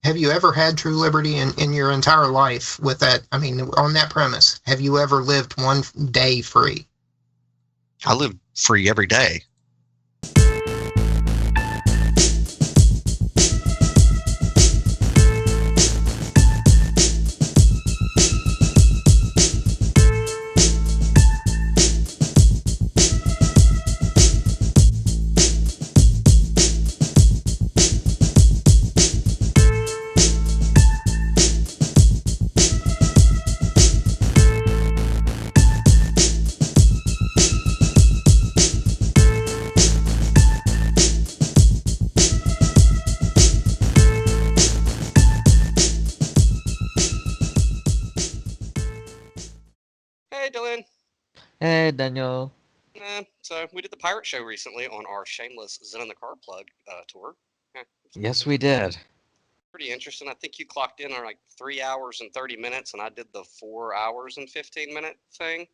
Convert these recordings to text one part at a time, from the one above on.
have you ever had true liberty in your entire life with that? I mean, on that premise, have you ever lived one day free? I live free every day. Hey, Dylan. Hey, Daniel. So we did the pirate show recently on our shameless Zen in the Car plug tour. Yes, we did. Pretty interesting. I think you clocked in on like 3 hours and 30 minutes, and I did the 4 hours and 15-minute thing.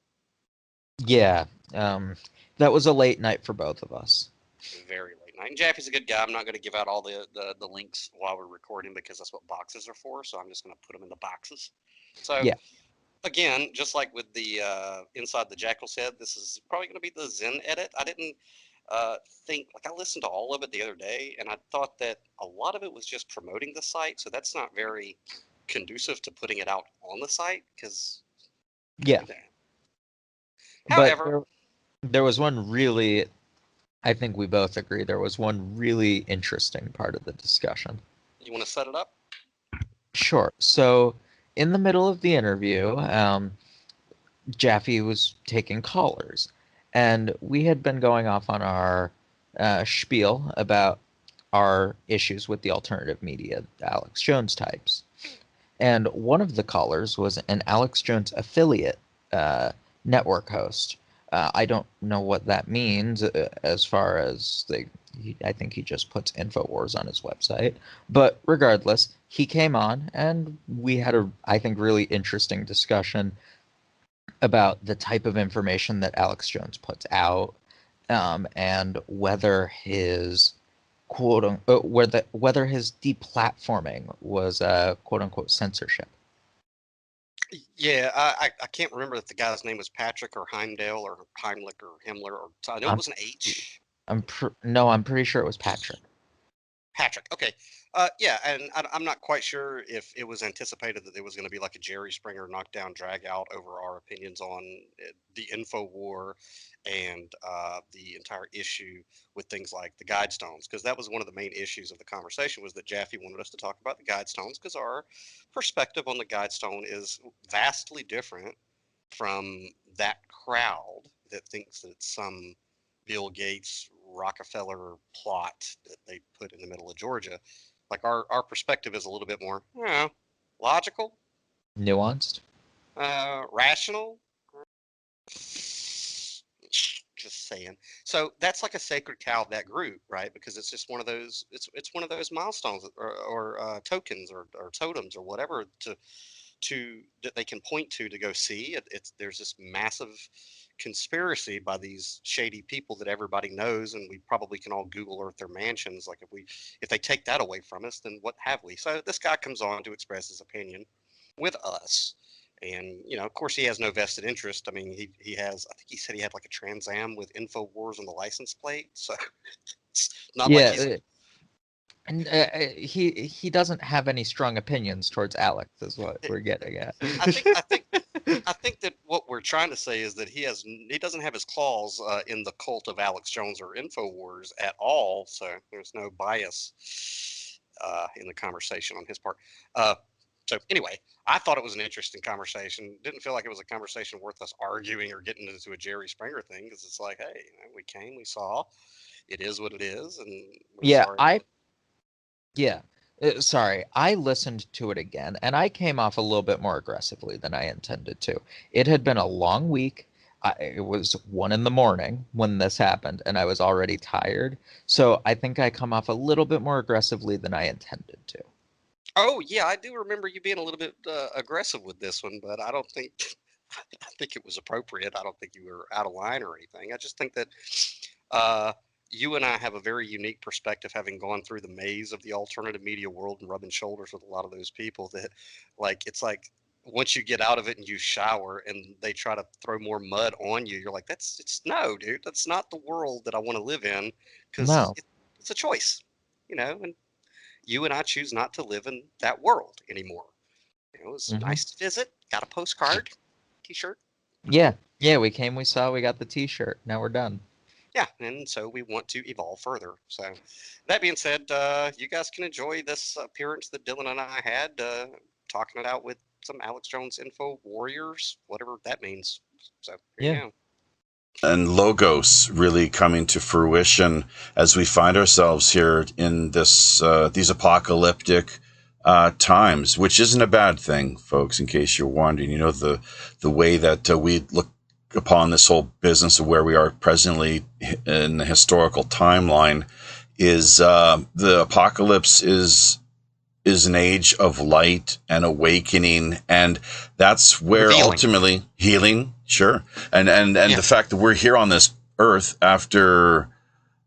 Yeah, that was a late night for both of us. Very late night. And Jaffe's a good guy. I'm not going to give out all the links while we're recording because that's what boxes are for. So I'm just going to put them in the boxes. So Yeah. Again, just like with the Inside the Jackal's Head, this is probably going to be the Zen edit. I didn't think, like, I listened to all of it the other day, and I thought that a lot of it was just promoting the site, so that's not very conducive to putting it out on the site, because... Yeah. However... But there was one really, I think we both agree, there was one really interesting part of the discussion. You want to set it up? Sure. So... in the middle of the interview, Jaffe was taking callers, and we had been going off on our spiel about our issues with the alternative media, Alex Jones types. And one of the callers was an Alex Jones affiliate network host. I don't know what that means as far as I think he just puts Infowars on his website. But regardless, he came on and we had I think, really interesting discussion about the type of information that Alex Jones puts out, and whether his whether his deplatforming was quote unquote censorship. Yeah, I can't remember if the guy's name was Patrick or Heimdall or Heimlich or Himmler, or I know it was an H. I'm pretty sure it was Patrick. Patrick, okay. Yeah, and I'm not quite sure if it was anticipated that there was going to be like a Jerry Springer knockdown drag out over our opinions on the infowar and the entire issue with things like the Guidestones, because that was one of the main issues of the conversation, was that Jaffe wanted us to talk about the Guidestones because our perspective on the Guidestone is vastly different from that crowd that thinks that it's some Bill Gates Rockefeller plot that they put in the middle of Georgia. Like our perspective is a little bit more, logical, nuanced, rational. Just saying. So that's like a sacred cow of that group, right? Because it's just one of those. It's one of those milestones or tokens or totems or whatever to that they can point to go see. There's this massive conspiracy by these shady people that everybody knows, and we probably can all Google Earth their mansions. Like if they take that away from us, then what have we? So this guy comes on to express his opinion with us, and of course, he has no vested interest. I mean, he has. I think he said he had like a Trans Am with Infowars on the license plate. So it's not like he's. And he doesn't have any strong opinions towards Alex, is what we're getting at. I think that what we're trying to say is that he doesn't have his claws in the cult of Alex Jones or Infowars at all. So there's no bias in the conversation on his part. So anyway, I thought it was an interesting conversation. Didn't feel like it was a conversation worth us arguing or getting into a Jerry Springer thing, because it's like, hey, we came, we saw, it is what it is, and sorry. I listened to it again, and I came off a little bit more aggressively than I intended to. It had been a long week. It was 1 a.m. when this happened, and I was already tired. So I think I come off a little bit more aggressively than I intended to. Oh, yeah, I do remember you being a little bit aggressive with this one, but I don't think I think it was appropriate. I don't think you were out of line or anything. I just think that you and I have a very unique perspective, having gone through the maze of the alternative media world and rubbing shoulders with a lot of those people. That, like, it's like once you get out of it and you shower and they try to throw more mud on you, you're like, no, dude, that's not the world that I want to live in, because No. it's a choice, and you and I choose not to live in that world anymore. It was nice to visit. Got a postcard, T-shirt. Yeah, we came, we saw, we got the T-shirt. Now we're done. Yeah, and so we want to evolve further. So that being said, you guys can enjoy this appearance that Dylan and I had, talking it out with some Alex Jones info warriors, whatever that means. So here you go. And logos really coming to fruition as we find ourselves here in this these apocalyptic times, which isn't a bad thing, folks, in case you're wondering. The way that we look upon this whole business of where we are presently in the historical timeline is the apocalypse is an age of light and awakening, and that's where ultimately healing, sure, and the fact that we're here on this earth after,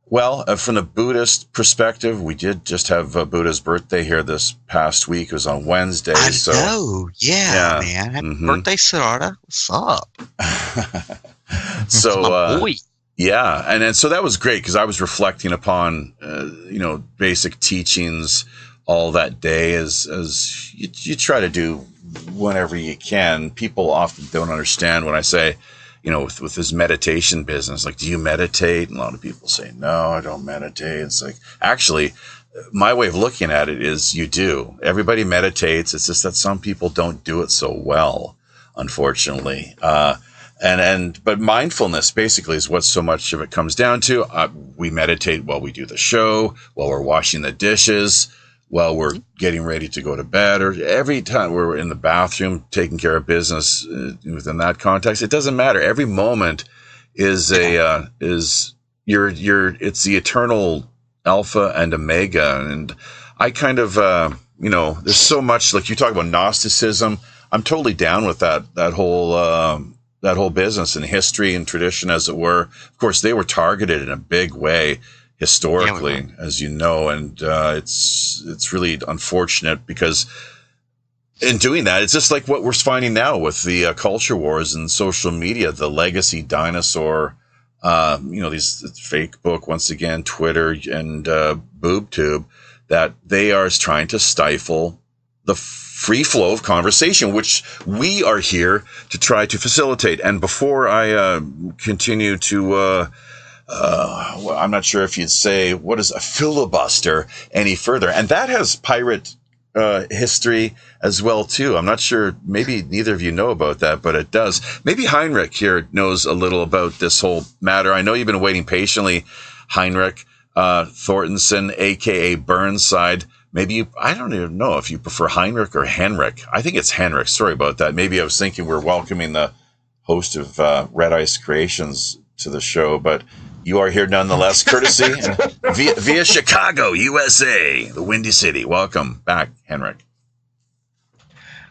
from the Buddhist perspective, we did just have Buddha's birthday here this past week. It was on Wednesday. I know, yeah, man. Happy birthday, Sarada. What's up? So, yeah, and so that was great because I was reflecting upon, basic teachings all that day as you try to do whenever you can. People often don't understand when I say, with this meditation business, like, do you meditate? And a lot of people say, no, I don't meditate. It's like, actually, my way of looking at it is you do. Everybody meditates. It's just that some people don't do it so well, unfortunately. But mindfulness basically is what so much of it comes down to. We meditate while we do the show, while we're washing the dishes, while we're getting ready to go to bed, or every time we're in the bathroom taking care of business within that context. It doesn't matter. Every moment is it's the eternal alpha and omega. And I kind of, there's so much, like you talk about Gnosticism. I'm totally down with that whole business and history and tradition, as it were. Of course, they were targeted in a big way historically, as you know, and it's really unfortunate because in doing that, it's just like what we're finding now with the culture wars and social media, the legacy dinosaur, these Facebook, once again, Twitter and BoobTube, that they are trying to stifle the free flow of conversation, which we are here to try to facilitate. And before I continue to I'm not sure if you'd say what is a filibuster any further, and that has pirate history as well too. I'm not sure, maybe neither of you know about that, but it does. Maybe Heinrich here knows a little about this whole matter. I know you've been waiting patiently, Heinrich Thorstensen, aka Burnside. Maybe I don't even know if you prefer Heinrich or Henrik. I think it's Henrik. Sorry about that. Maybe I was thinking we're welcoming the host of Red Ice Creations to the show, but you are here nonetheless, courtesy via Chicago, USA, the Windy City. Welcome back, Henrik.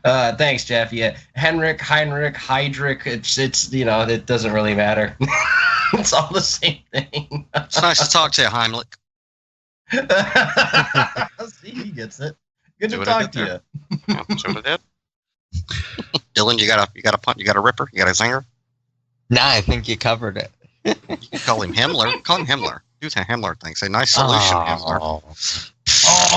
Thanks, Jeff. Yeah, Henrik, Heinrich, Heydrich. It's it doesn't really matter. It's all the same thing. It's nice to talk to you, Heimlich. See, he gets it. Good to talk to you. Yeah, so what I did. Dylan, you got a punt, you got a ripper, you got a zinger. Nah, I think you covered it. You can call him Himmler. Call him Himmler. Do the Himmler thing. Say nice solution, Himmler.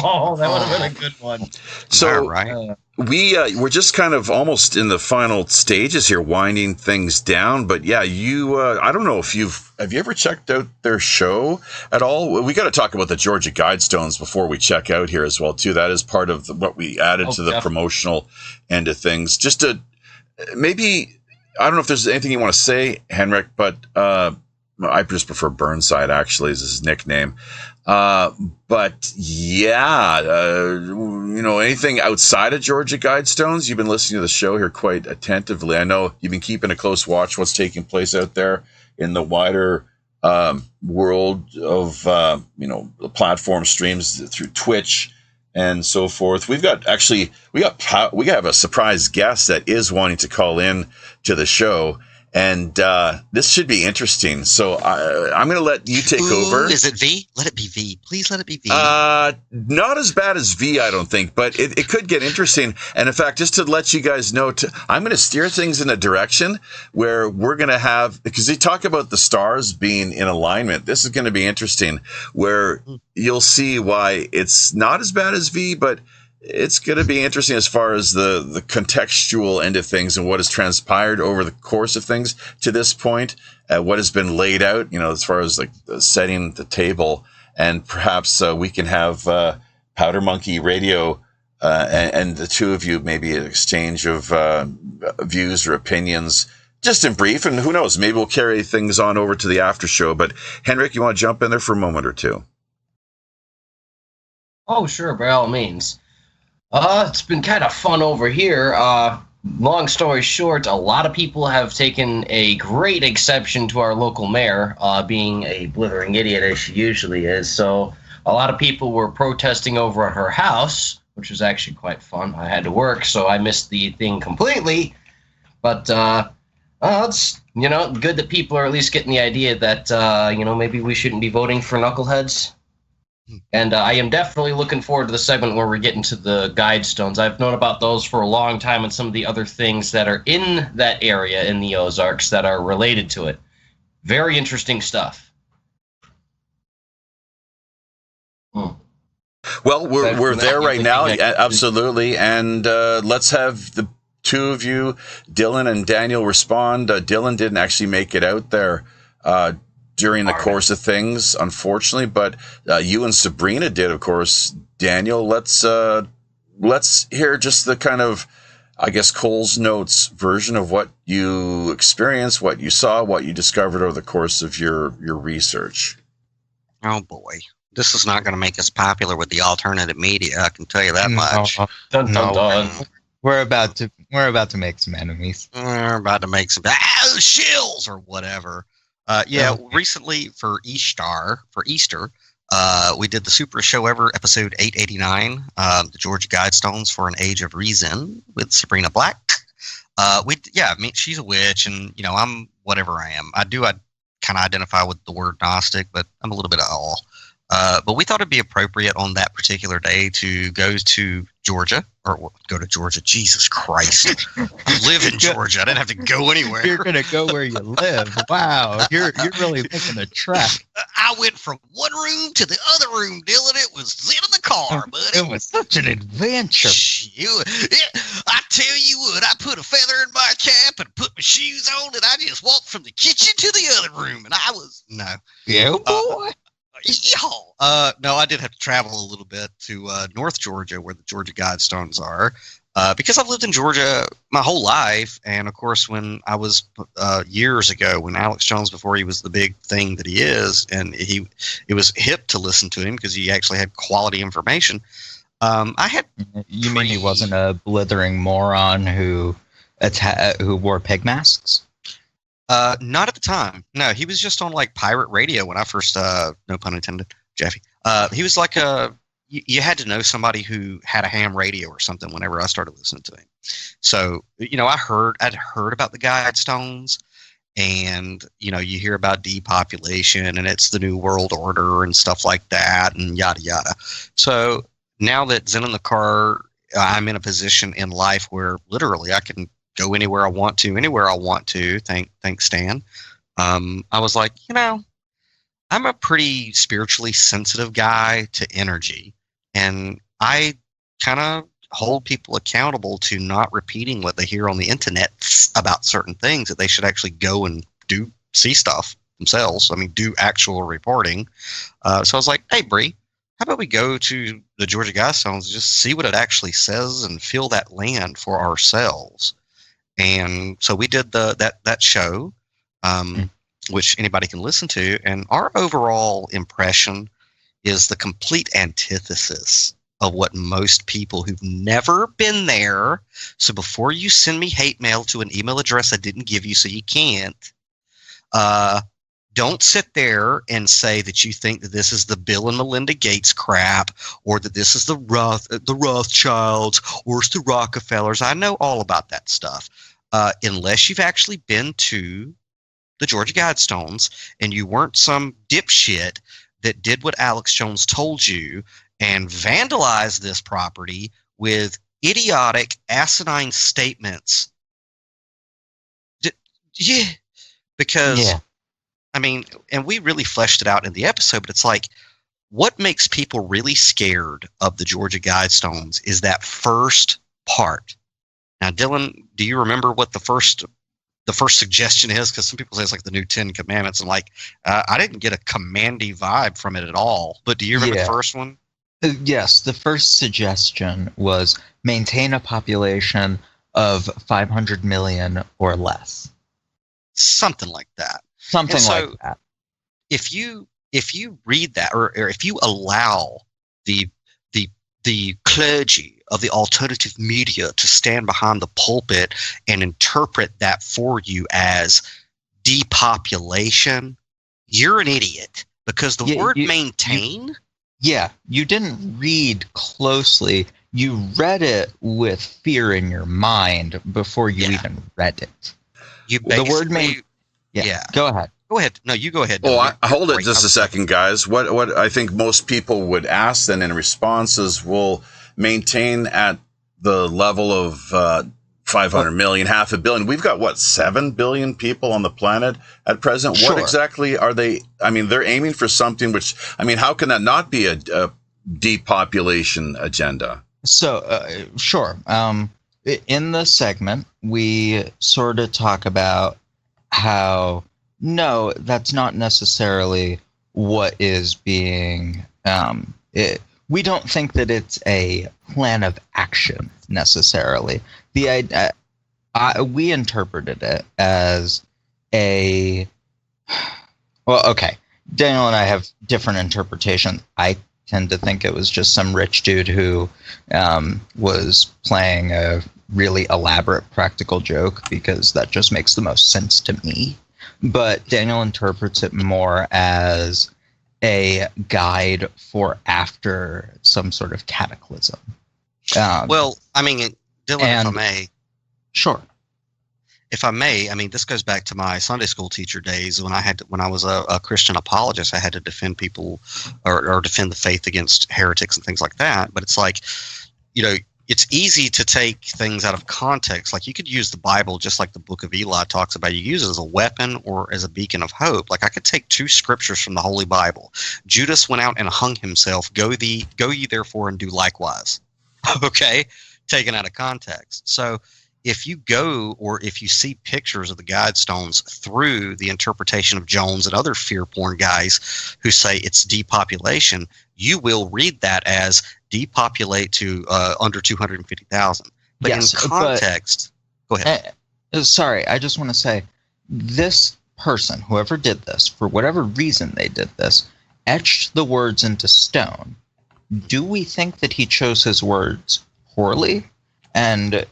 Oh, that would have been a good one. So right. We're just kind of almost in the final stages here, winding things down. But yeah, I don't know if have you ever checked out their show at all? We got to talk about the Georgia Guidestones before we check out here as well too. That is part of what we added to the promotional end of things. Just to maybe. I don't know if there's anything you want to say, Henrik, but I just prefer Burnside, actually, is his nickname. But yeah, anything outside of Georgia Guidestones? You've been listening to the show here quite attentively. I know you've been keeping a close watch what's taking place out there in the wider world of the platform streams through Twitch and so forth. We have a surprise guest that is wanting to call in to the show, And this should be interesting. So I'm going to let you take over. Is it V? Let it be V. Please let it be V. Not as bad as V, I don't think, but it could get interesting. And in fact, just to let you guys know, I'm going to steer things in a direction where we're going to have, because they talk about the stars being in alignment. This is going to be interesting, where you'll see why it's not as bad as V, but it's going to be interesting as far as the contextual end of things and what has transpired over the course of things to this point, what has been laid out, as far as like setting the table, and perhaps we can have Powder Monkey Radio and the two of you maybe an exchange of views or opinions, just in brief, and who knows, maybe we'll carry things on over to the after show. But Henrik, you want to jump in there for a moment or two? Oh, sure, by all means. It's been kind of fun over here. Long story short, a lot of people have taken a great exception to our local mayor being a blithering idiot, as she usually is. So a lot of people were protesting over at her house, which was actually quite fun. I had to work, so I missed the thing completely. But it's good that people are at least getting the idea that maybe we shouldn't be voting for knuckleheads. And I am definitely looking forward to the segment where we're getting to the Guidestones. I've known about those for a long time, and some of the other things that are in that area in the Ozarks that are related to it. Very interesting stuff. Well, we're there right now, absolutely. And let's have the two of you, Dylan and Daniel, respond. Dylan didn't actually make it out there during the course of things, unfortunately, but you and Sabrina did, of course. Daniel, let's hear just the kind of, I guess, Cole's Notes version of what you experienced, what you saw, what you discovered over the course of your research. Oh boy, this is not going to make us popular with the alternative media. I can tell you that much. Dun, dun, dun. We're about to make some enemies. We're about to make some shills or whatever. Recently for Easter, we did the Super Show Ever episode 889, the Georgia Guidestones for an Age of Reason with Sabrina Black. She's a witch, and I'm whatever I am. I kind of identify with the word Gnostic, but I'm a little bit of all. But we thought it'd be appropriate on that particular day to go to Georgia, or go to Georgia. Jesus Christ. I live in Georgia. I didn't have to go anywhere. You're going to go where you live. Wow. You're really making a trek. I went from one room to the other room, Dylan. It was in the car, buddy. It was such an adventure. I tell you what, I put a feather in my cap and put my shoes on, and I just walked from the kitchen to the other room, and I was, no. Yeah, boy. No, I did have to travel a little bit to North Georgia, where the Georgia Guidestones are, because I've lived in Georgia my whole life. And of course, when I was years ago, when Alex Jones, before he was the big thing that he is, and it was hip to listen to him because he actually had quality information. You mean he wasn't a blithering moron who wore pig masks? Not at the time. No, he was just on like pirate radio when I first, no pun intended, Jeffy. He was like you had to know somebody who had a ham radio or something whenever I started listening to him. So, I'd heard about the Guidestones, and, you hear about depopulation and it's the New World Order and stuff like that and yada, yada. So now that Zen in the Car, I'm in a position in life where literally I can go anywhere I want to. Thanks, Stan. I was like, I'm a pretty spiritually sensitive guy to energy, and I kind of hold people accountable to not repeating what they hear on the internet about certain things, that they should actually go and see stuff themselves. I mean, do actual reporting. So I was like, hey, Bree, how about we go to the Georgia Guidestones and just see what it actually says and feel that land for ourselves. And so we did that show, which anybody can listen to. And our overall impression is the complete antithesis of what most people who've never been there. So before you send me hate mail to an email address I didn't give you so you can't, don't sit there and say that you think that this is the Bill and Melinda Gates crap, or that this is the Rothschilds, or it's the Rockefellers. I know all about that stuff. unless you've actually been to the Georgia Guidestones and you weren't some dipshit that did what Alex Jones told you and vandalized this property with idiotic, asinine statements. Yeah, because, I mean, and we really fleshed it out in the episode, but it's like, what makes people really scared of the Georgia Guidestones is that first part. Now, Dylan, do you remember what the first suggestion is? Because some people say it's like the new 10 Commandments, and like, I didn't get a commandy vibe from it at all. But do you remember the first one? Yes, the first suggestion was maintain a population of 500 million or less. Something like that. Something like that. If you read that, or if you allow the clergy of the alternative media to stand behind the pulpit and interpret that for you as depopulation, you're an idiot, because the word maintain. You didn't read closely. You read it with fear in your mind before you even read it. The word Go ahead. Go ahead. No, you go ahead. Oh, hold it just a second, guys. What I think most people would ask then in response is, will maintain at the level of 500 million, 500 million. We've got, 7 billion people on the planet at present? Sure. What exactly are they? I mean, they're aiming for something which, I mean, how can that not be a depopulation agenda? So, sure. In the segment, we sort of talk about how, no, that's not necessarily what is being... we don't think that it's a plan of action, necessarily. We interpreted it as a... Well, okay. Daniel and I have different interpretations. I tend to think it was just some rich dude who was playing a really elaborate practical joke, because that just makes the most sense to me. But Daniel interprets it more as a guide for after some sort of cataclysm. Well, I mean, Dylan, if I may. Sure. If I may, I mean, this goes back to my Sunday school teacher days when I was a Christian apologist. I had to defend people or defend the faith against heretics and things like that. But it's like, it's easy to take things out of context. Like, you could use the Bible just like the book of Eli talks about. You use it as a weapon or as a beacon of hope. Like, I could take 2 scriptures from the Holy Bible. Judas went out and hung himself. Go ye therefore and do likewise. Okay? Taken out of context. So if you go, or if you see pictures of the Guidestones through the interpretation of Jones and other fear porn guys who say it's depopulation, you will read that as depopulate to under 250,000. But in context, go ahead. Sorry, I just want to say, this person, whoever did this, for whatever reason they did this, etched the words into stone. Do we think that he chose his words poorly? And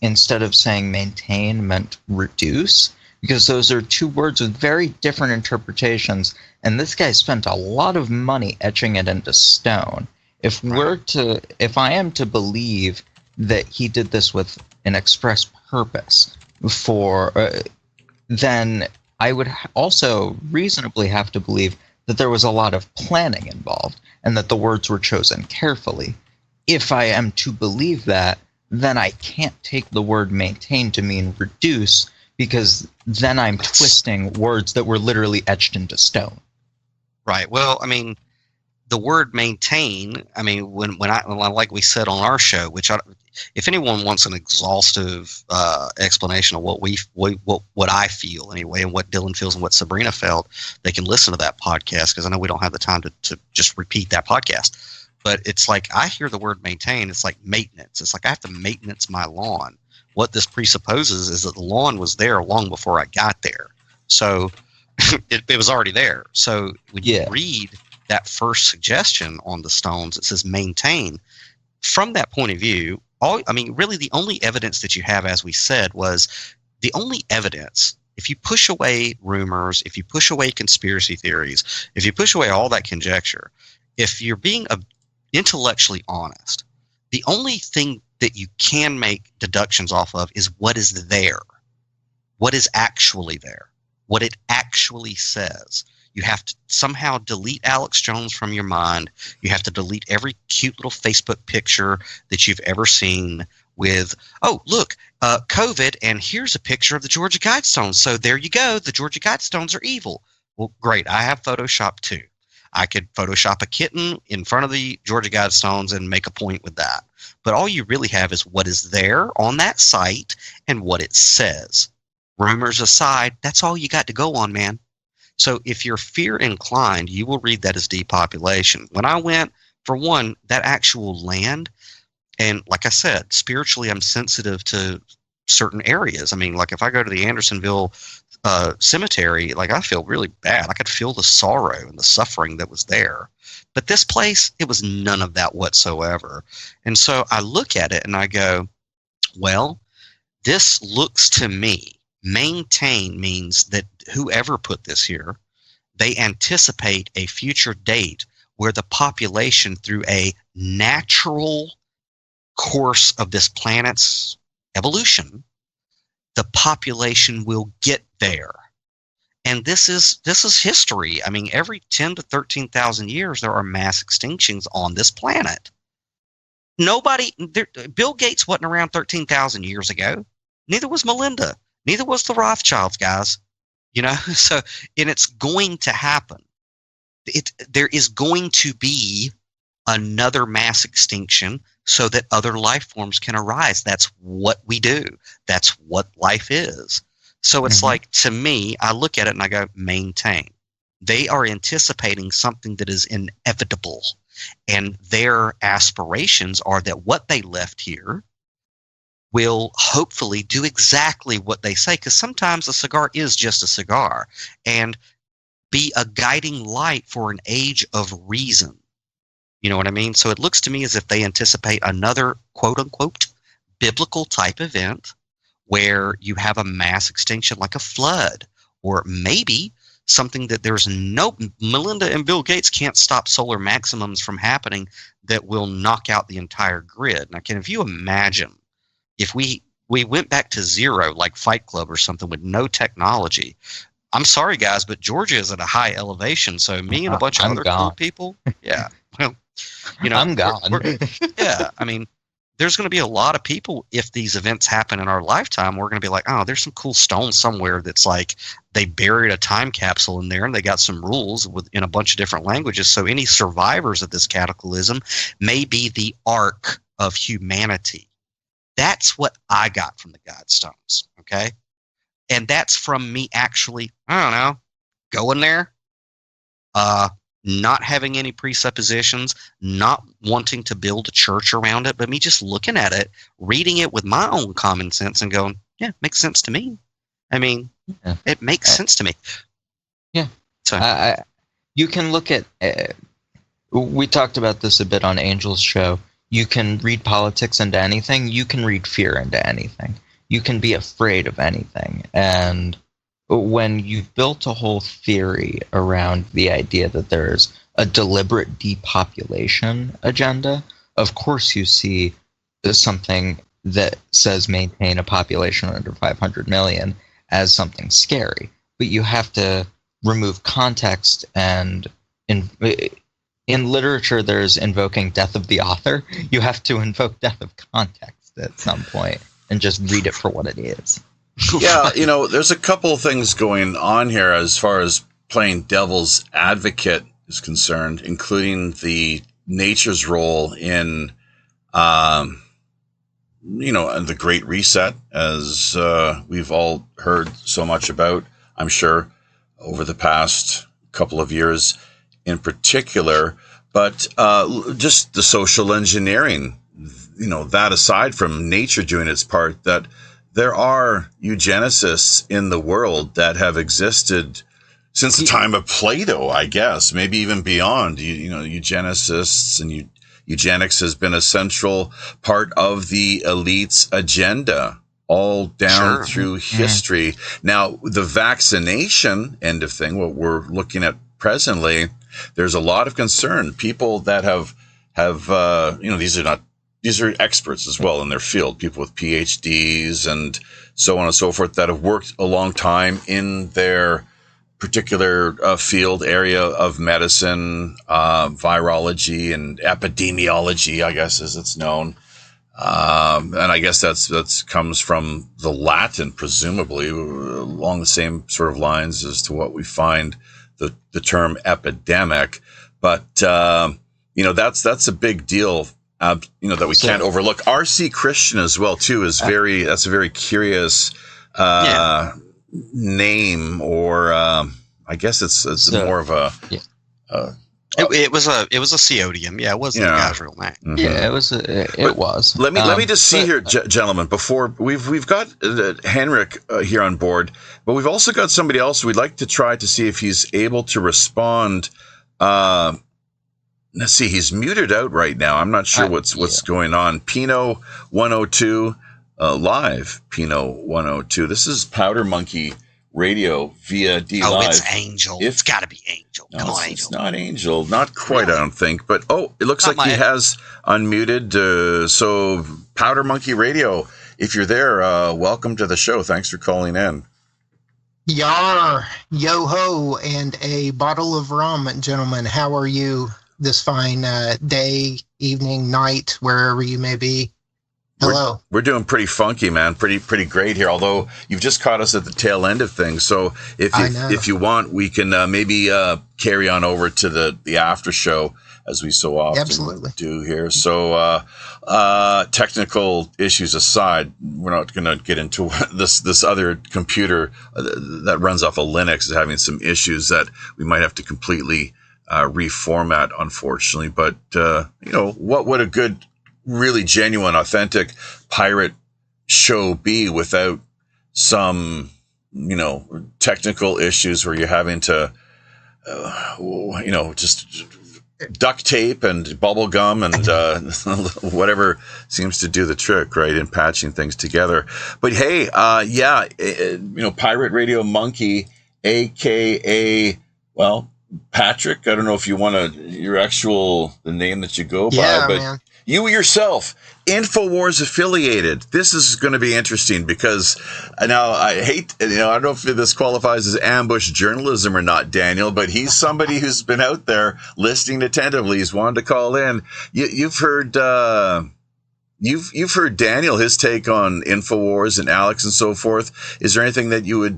instead of saying maintain meant reduce? Because those are 2 words with very different interpretations, and this guy spent a lot of money etching it into stone. If I am to believe that he did this with an express purpose then I would also reasonably have to believe that there was a lot of planning involved and that the words were chosen carefully. If I am to believe that, then I can't take the word maintain to mean reduce, because then I'm twisting words that were literally etched into stone. Right. Well, I mean, the word maintain, I mean, when like we said on our show, if anyone wants an exhaustive explanation of what I feel anyway, and what Dylan feels and what Sabrina felt, they can listen to that podcast, because I know we don't have the time to just repeat that podcast. But it's like, I hear the word maintain, it's like maintenance. It's like I have to maintenance my lawn. What this presupposes is that the lawn was there long before I got there. So it was already there. So when you read that first suggestion on the stones, it says maintain. From that point of view, really the only evidence that you have, as we said, was the only evidence. If you push away rumors, if you push away conspiracy theories, if you push away all that conjecture, if you're being intellectually honest, the only thing that you can make deductions off of is what is there. What is actually there. What it actually says. You have to somehow delete Alex Jones from your mind. You have to delete every cute little Facebook picture that you've ever seen with, oh, look, COVID, and here's a picture of the Georgia Guidestones. So there you go. The Georgia Guidestones are evil. Well, great. I have Photoshop too. I could Photoshop a kitten in front of the Georgia Guidestones and make a point with that. But all you really have is what is there on that site and what it says. Rumors aside, that's all you got to go on, man. So if you're fear inclined, you will read that as depopulation. When I went, for one, that actual land, and like I said, spiritually, I'm sensitive to certain areas. I mean, like if I go to the Andersonville cemetery, like I feel really bad. I could feel the sorrow and the suffering that was there. But this place, it was none of that whatsoever. And so I look at it and I go, well, this looks to me, maintain means that whoever put this here, they anticipate a future date where the population, through a natural course of this planet's evolution, the population will get there. And this is history. I mean, every 10 to 13,000 years, there are mass extinctions on this planet. Bill Gates wasn't around 13,000 years ago. Neither was Melinda. Neither was the Rothschilds, guys. You know, so, and it's going to happen. There is going to be another mass extinction so that other life forms can arise. That's what we do. That's what life is. So it's like, to me, I look at it and I go, maintain. They are anticipating something that is inevitable. And their aspirations are that what they left here will hopefully do exactly what they say. Because sometimes a cigar is just a cigar. And be a guiding light for an age of reason. You know what I mean? So it looks to me as if they anticipate another, quote unquote, biblical type event where you have a mass extinction like a flood, or maybe something that there's no, Melinda and Bill Gates can't stop solar maximums from happening that will knock out the entire grid. Now, if you imagine if we went back to zero, like Fight Club or something, with no technology, I'm sorry, guys, but Georgia is at a high elevation. So me and a bunch of other cool people, yeah, well, you know, I'm gone. Yeah, I mean, there's going to be a lot of people, if these events happen in our lifetime, we're going to be like, oh, there's some cool stone somewhere that's like they buried a time capsule in there and they got some rules in a bunch of different languages. So any survivors of this cataclysm may be the arc of humanity. That's what I got from the Guidestones, okay? And that's from me actually, I don't know, going there, not having any presuppositions, not wanting to build a church around it, but me just looking at it, reading it with my own common sense and going, yeah, it makes sense to me. I mean, it makes sense to me. Yeah. So you can look at, we talked about this a bit on Angel's show. You can read politics into anything. You can read fear into anything. You can be afraid of anything. And when you've built a whole theory around the idea that there's a deliberate depopulation agenda, of course you see something that says maintain a population under 500 million as something scary. But you have to remove context, and in literature there's invoking death of the author. You have to invoke death of context at some point and just read it for what it is. Yeah, you know, there's a couple of things going on here as far as playing devil's advocate is concerned, including the nature's role in, you know, the Great Reset, as we've all heard so much about, I'm sure, over the past couple of years in particular. But just the social engineering, you know, that aside from nature doing its part, that there are eugenicists in the world that have existed since the time of Plato, I guess, maybe even beyond. You know, eugenicists and eugenics has been a central part of the elite's agenda all down through history. Now, the vaccination end of thing, what we're looking at presently, there's a lot of concern. People that have you know, these are not these are experts as well in their field, people with PhDs and so on and so forth that have worked a long time in their particular field area of medicine, virology and epidemiology, I guess, as it's known. And I guess that's comes from the Latin, presumably, along the same sort of lines as to what we find the term epidemic. But, that's a big deal, that we can't overlook. R.C. Christian as well, too, that's a very curious name, or I guess it's more of a... Yeah. It was a Ceodium. Yeah, it wasn't the guy's real name. Mm-hmm. Yeah, it was. Let me just see here, gentlemen. Before we've got Henrik here on board, but we've also got somebody else we'd like to try to see if he's able to respond. Let's see, he's muted out right now. I'm not sure what's going on. Pino 102 live. Pino 102. This is Powder Monkey Radio via D Live. Oh, it's Angel. It's got to be Angel. Come on, Angel. It's not Angel. Not quite, I don't think. But, it looks like he has unmuted. So, Powder Monkey Radio, if you're there, welcome to the show. Thanks for calling in. Yar, yo-ho, and a bottle of rum, gentlemen. How are you this fine day, evening, night, wherever you may be? Hello. We're doing pretty funky, man. Pretty great here. Although you've just caught us at the tail end of things, so if you want, we can maybe carry on over to the after show, as we so often do here. So technical issues aside, we're not going to get into this other computer that runs off of Linux is having some issues that we might have to completely reformat, unfortunately. But what would a good, really genuine, authentic pirate show be without some, technical issues where you're having to, just duct tape and bubble gum and whatever seems to do the trick, right, in patching things together. But hey, Pirate Radio Monkey, aka, Patrick. I don't know if you want the name that you go by, but man. You yourself, InfoWars affiliated. This is going to be interesting because now I don't know if this qualifies as ambush journalism or not, Daniel, but he's somebody who's been out there listening attentively. He's wanted to call in. You've heard Daniel, his take on InfoWars and Alex and so forth. Is there anything that you would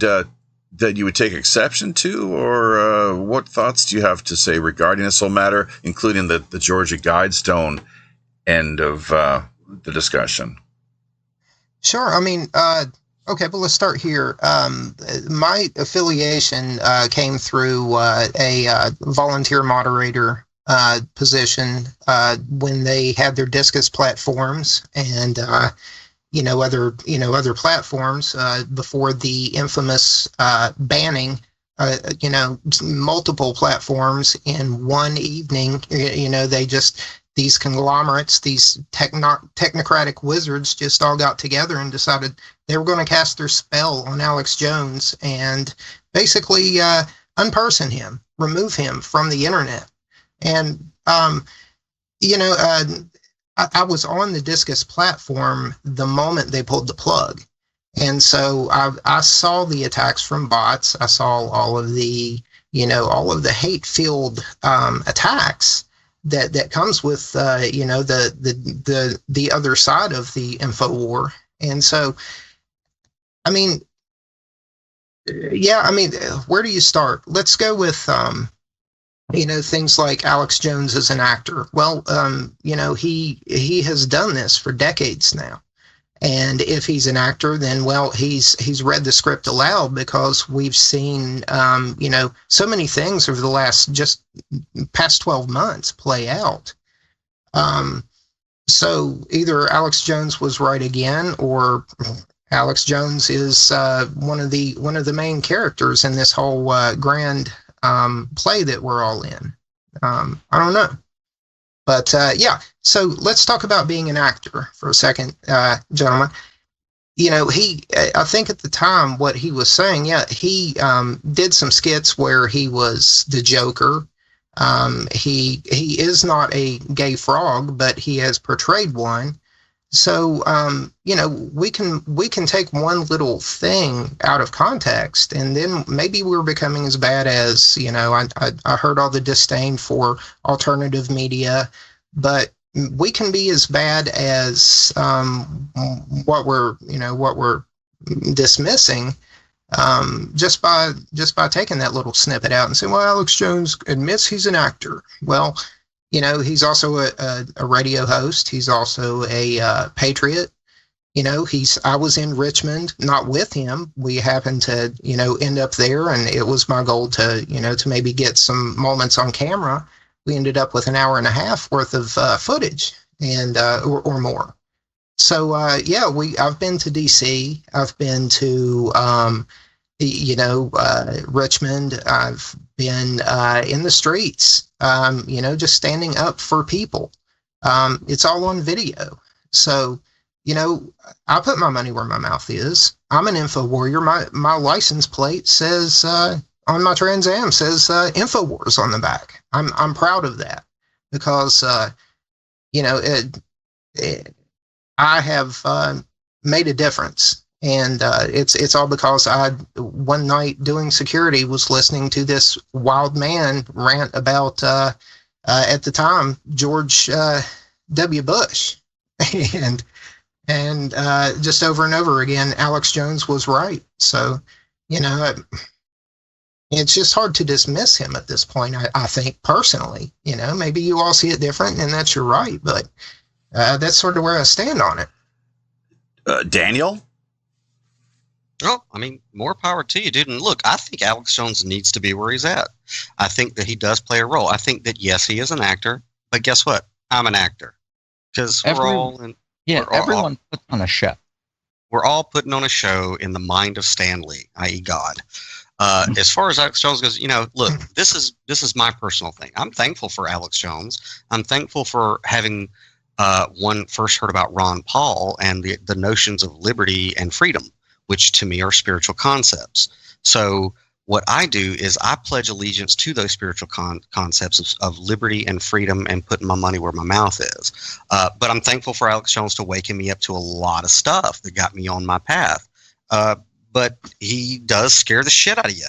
take exception to, or what thoughts do you have to say regarding this whole matter, including the Georgia Guidestone end of the discussion? Sure. I mean, okay, but let's start here. My affiliation came through a volunteer moderator position when they had their Discus platforms and other platforms before the infamous banning. Multiple platforms in one evening. These conglomerates, these technocratic wizards just all got together and decided they were going to cast their spell on Alex Jones and basically unperson him, remove him from the internet. And, I was on the Discus platform the moment they pulled the plug. And so I saw the attacks from bots. I saw all of the hate-filled attacks that comes with the other side of the info war. And so, where do you start? Let's go with things like Alex Jones as an actor. Well, he has done this for decades now. And if he's an actor, then, he's read the script aloud, because we've seen, so many things over the past 12 months play out. So either Alex Jones was right again, or Alex Jones is one of the main characters in this whole grand play that we're all in. I don't know. But, so let's talk about being an actor for a second, gentlemen. I think at the time what he was saying, he did some skits where he was the Joker. He is not a gay frog, but he has portrayed one. So we can take one little thing out of context, and then maybe we're becoming as bad as I heard all the disdain for alternative media, but we can be as bad as what we're dismissing just by taking that little snippet out and saying, well, Alex Jones admits he's an actor. Well, he's also a radio host. He's also a patriot. I was in Richmond, not with him. We happened to, end up there, and it was my goal to maybe get some moments on camera. We ended up with an hour and a half worth of footage and or more. So I've been to DC. I've been to Richmond. I've been in the streets. Just standing up for people. It's all on video. So I put my money where my mouth is. I'm an info warrior. My license plate says on my Trans Am says Infowars on the back. I'm proud of that because I have made a difference, and it's all because I one night doing security was listening to this wild man rant about at the time George W. Bush, and just over and over again, Alex Jones was right. So it's just hard to dismiss him at this point. I think personally, maybe you all see it different, and that's your right, but. That's sort of where I stand on it. Daniel? Well, I mean, more power to you, dude. And look, I think Alex Jones needs to be where he's at. I think that he does play a role. I think that, yes, he is an actor, but guess what? I'm an actor. Because everyone puts on a show. We're all putting on a show in the mind of Stan Lee, i.e. God. As far as Alex Jones goes, look, this is my personal thing. I'm thankful for Alex Jones. I'm thankful for having... one first heard about Ron Paul and the notions of liberty and freedom, which to me are spiritual concepts. So what I do is I pledge allegiance to those spiritual concepts of liberty and freedom and putting my money where my mouth is. But I'm thankful for Alex Jones to waking me up to a lot of stuff that got me on my path. But he does scare the shit out of you.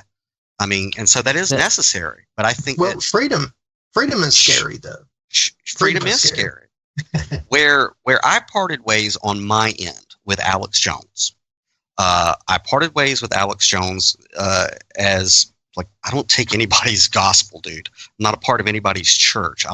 I mean, and so that is necessary. But I think freedom is scary, though. Freedom is scary. where I parted ways on my end with Alex Jones. I parted ways with Alex Jones as like, I don't take anybody's gospel, dude. I'm not a part of anybody's church.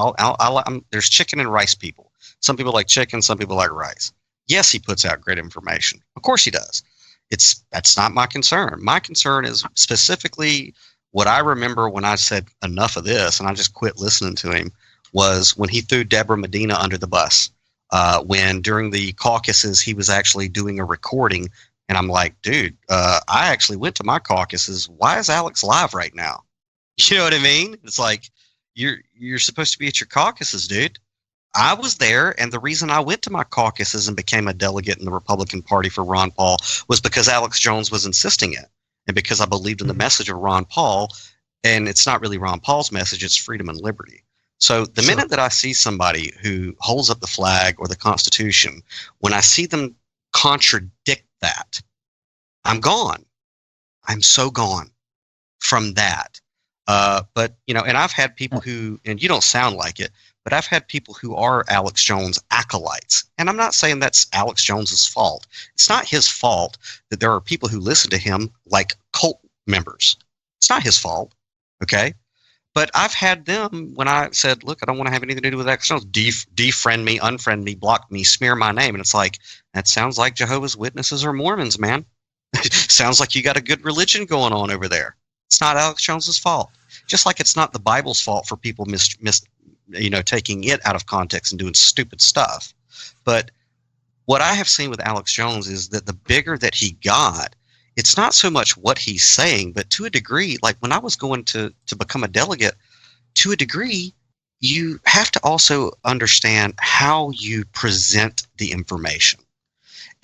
There's chicken and rice people. Some people like chicken, some people like rice. Yes, he puts out great information. Of course he does. That's not my concern. My concern is specifically what I remember when I said enough of this and I just quit listening to him. Was when he threw Deborah Medina under the bus. When during the caucuses, he was actually doing a recording. And I'm like, dude, I actually went to my caucuses. Why is Alex live right now? You know what I mean? It's like, you're supposed to be at your caucuses, dude. I was there. And the reason I went to my caucuses and became a delegate in the Republican Party for Ron Paul was because Alex Jones was insisting it. And because I believed in the message of Ron Paul. And it's not really Ron Paul's message. It's freedom and liberty. So the minute that I see somebody who holds up the flag or the Constitution, when I see them contradict that, I'm gone. I'm so gone from that. But, and I've had people who, and you don't sound like it, but I've had people who are Alex Jones acolytes. And I'm not saying that's Alex Jones's fault. It's not his fault that there are people who listen to him like cult members. It's not his fault. Okay. But I've had them when I said, look, I don't want to have anything to do with Alex Jones. Defriend me, unfriend me, block me, smear my name. And it's like, that sounds like Jehovah's Witnesses or Mormons, man. Sounds like you got a good religion going on over there. It's not Alex Jones's fault. Just like it's not the Bible's fault for people taking it out of context and doing stupid stuff. But what I have seen with Alex Jones is that the bigger that he got, it's not so much what he's saying, but to a degree, like when I was going to become a delegate, to a degree, you have to also understand how you present the information.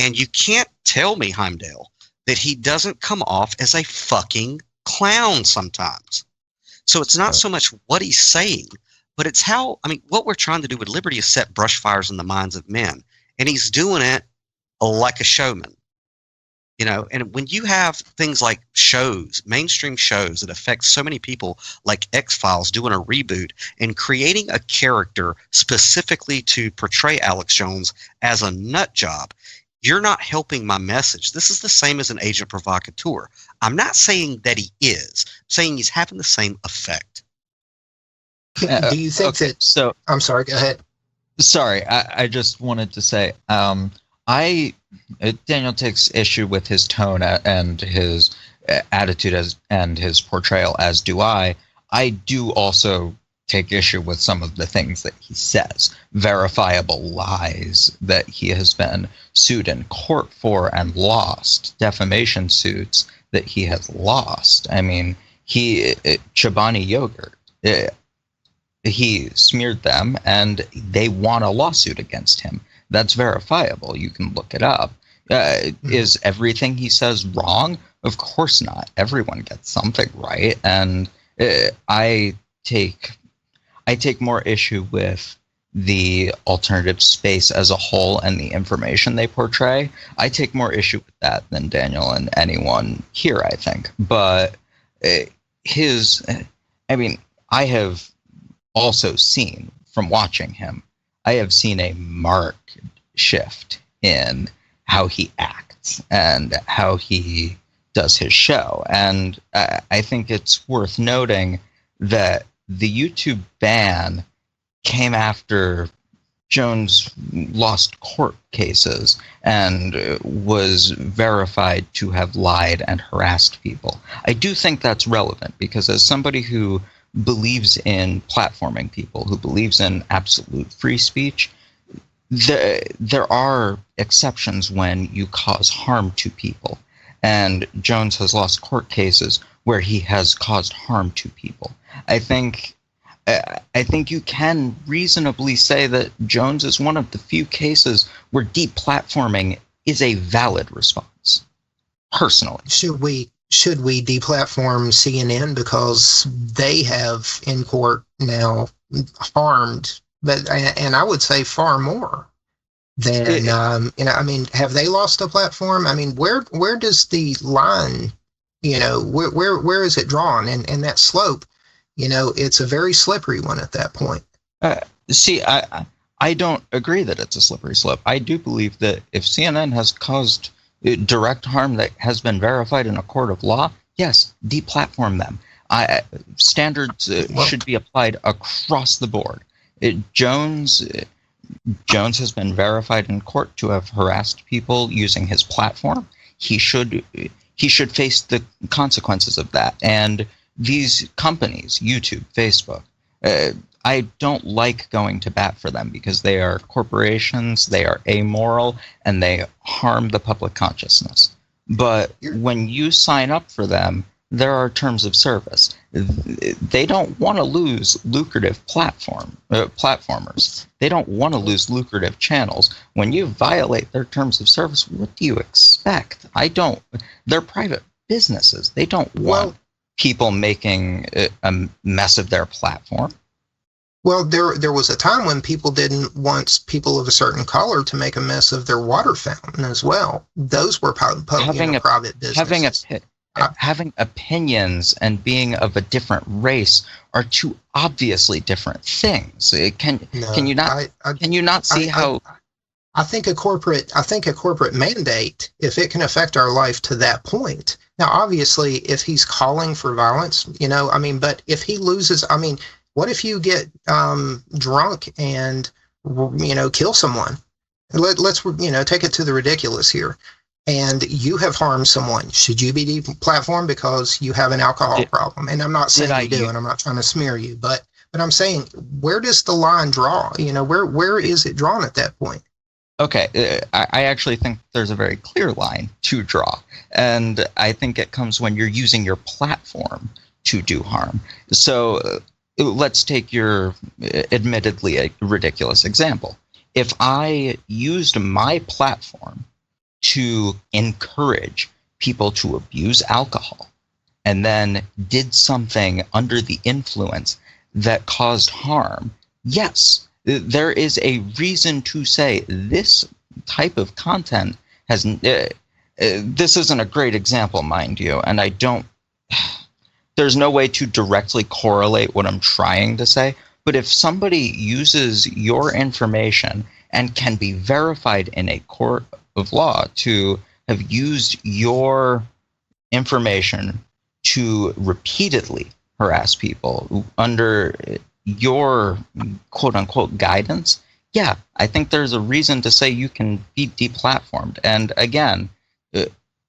And you can't tell me, Heimdall, that he doesn't come off as a fucking clown sometimes. So it's not so much what he's saying, but it's how, I mean, what we're trying to do with Liberty is set brush fires in the minds of men. And he's doing it like a showman. You know, and when you have things like shows, mainstream shows that affect so many people, like X-Files doing a reboot and creating a character specifically to portray Alex Jones as a nut job, you're not helping my message. This is the same as an agent provocateur. I'm not saying that he is. I'm saying he's having the same effect. Do you think that... So, I'm sorry, go ahead. Sorry, I just wanted to say, Daniel takes issue with his tone and his attitude and his portrayal, as do I. I do also take issue with some of the things that he says, verifiable lies that he has been sued in court for and lost, defamation suits that he has lost. I mean, Chobani yogurt, he smeared them and they won a lawsuit against him. That's verifiable. You can look it up. Is everything he says wrong? Of course not. Everyone gets something right, and I take more issue with the alternative space as a whole and the information they portray. I take more issue with that than Daniel and anyone here, I think. But I have also seen, from watching him, I have seen a marked shift in how he acts and how he does his show. And I think it's worth noting that the YouTube ban came after Jones lost court cases and was verified to have lied and harassed people. I do think that's relevant because as somebody who believes in platforming people, who believes in absolute free speech, there are exceptions when you cause harm to people. And Jones has lost court cases where he has caused harm to people. I think you can reasonably say that Jones is one of the few cases where deplatforming is a valid response, personally. Should we deplatform CNN because they have in court now harmed, and I would say far more than have they lost a platform? I mean, where does the line, where is it drawn? And that slope, it's a very slippery one at that point. I don't agree that it's a slippery slope. I do believe that if CNN has caused direct harm that has been verified in a court of law, yes, deplatform them. Standards should be applied across the board. Jones has been verified in court to have harassed people using his platform. He should face the consequences of that. And these companies, YouTube, Facebook, I don't like going to bat for them because they are corporations, they are amoral, and they harm the public consciousness. But when you sign up for them, there are terms of service. They don't want to lose lucrative platformers. They don't want to lose lucrative channels. When you violate their terms of service, what do you expect? They're private businesses. They don't want people making a mess of their platform. Well, there was a time when people didn't want people of a certain color to make a mess of their water fountain as well. Those were private businesses. Having opinions and being of a different race are two obviously different things. Can you not see how? I think a corporate mandate, if it can affect our life to that point. Now, obviously, if he's calling for violence, but if he loses, what if you get drunk and kill someone? Let's take it to the ridiculous here. And you have harmed someone. Should you be deplatformed because you have an alcohol problem? And I'm not saying you do, and I'm not trying to smear you, but I'm saying, where does the line draw? Where is it drawn at that point? Okay, I actually think there's a very clear line to draw, and I think it comes when you're using your platform to do harm. So let's take your admittedly a ridiculous example. If I used my platform to encourage people to abuse alcohol, and then did something under the influence that caused harm, yes, there is a reason to say this type of content has. This isn't a great example, mind you, and I don't. There's no way to directly correlate what I'm trying to say. But if somebody uses your information and can be verified in a court of law to have used your information to repeatedly harass people under your quote unquote guidance, yeah, I think there's a reason to say you can be deplatformed. And again,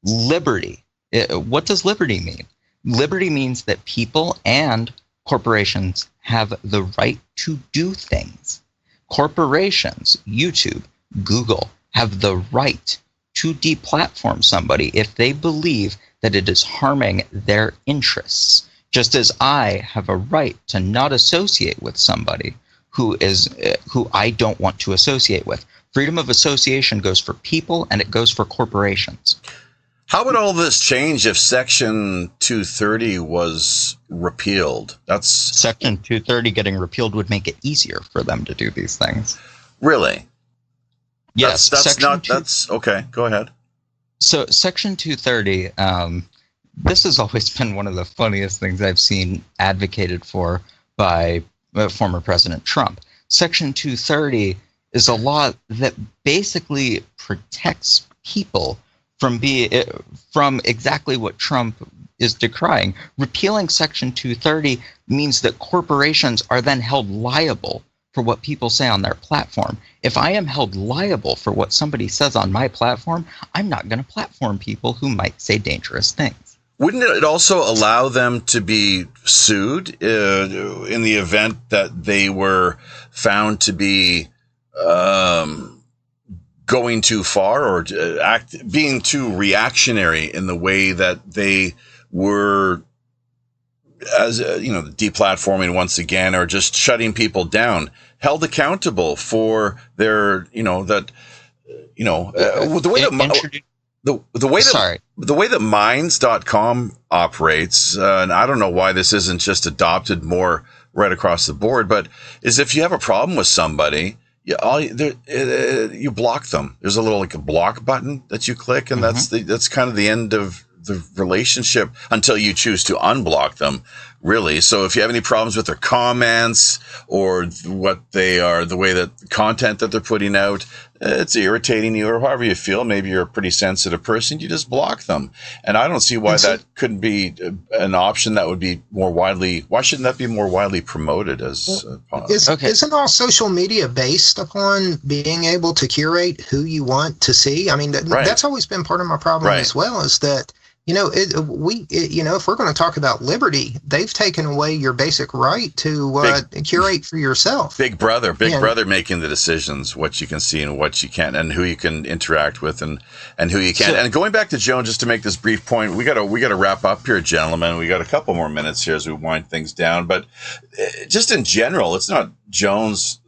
liberty. What does liberty mean? Liberty means that people and corporations have the right to do things. Corporations, YouTube, Google, have the right to deplatform somebody if they believe that it is harming their interests. Just as I have a right to not associate with somebody who I don't want to associate with. Freedom of association goes for people and it goes for corporations. How would all this change if Section 230 was repealed? Section 230 getting repealed would make it easier for them to do these things. Really? Yes. That's okay. Go ahead. So Section 230, this has always been one of the funniest things I've seen advocated for by former President Trump. Section 230 is a law that basically protects people from exactly what Trump is decrying. Repealing Section 230 means that corporations are then held liable for what people say on their platform. If I am held liable for what somebody says on my platform, I'm not going to platform people who might say dangerous things. Wouldn't it also allow them to be sued in the event that they were found to be going too far or being too reactionary in the way that they were, as deplatforming once again, or just shutting people down, held accountable for their, the way that Minds.com operates, and I don't know why this isn't just adopted more right across the board, but is if you have a problem with somebody, you block them. There's a little a block button that you click, and that's kind of the end of the relationship until you choose to unblock them, really. So if you have any problems with their comments or what they are, the way that content that they're putting out, it's irritating you or however you feel, maybe you're a pretty sensitive person, you just block them. And I don't see why that couldn't be an option that would be more widely, why shouldn't that be more widely promoted as Isn't all social media based upon being able to curate who you want to see? I mean, that's always been part of my problem as well, is that if we're going to talk about liberty, they've taken away your basic right to curate for yourself. Big brother making the decisions, what you can see and what you can't, and who you can interact with and who you can't. And going back to Joan, just to make this brief point, we got to wrap up here, gentlemen. We got a couple more minutes here as we wind things down. But just in general, it's not Jones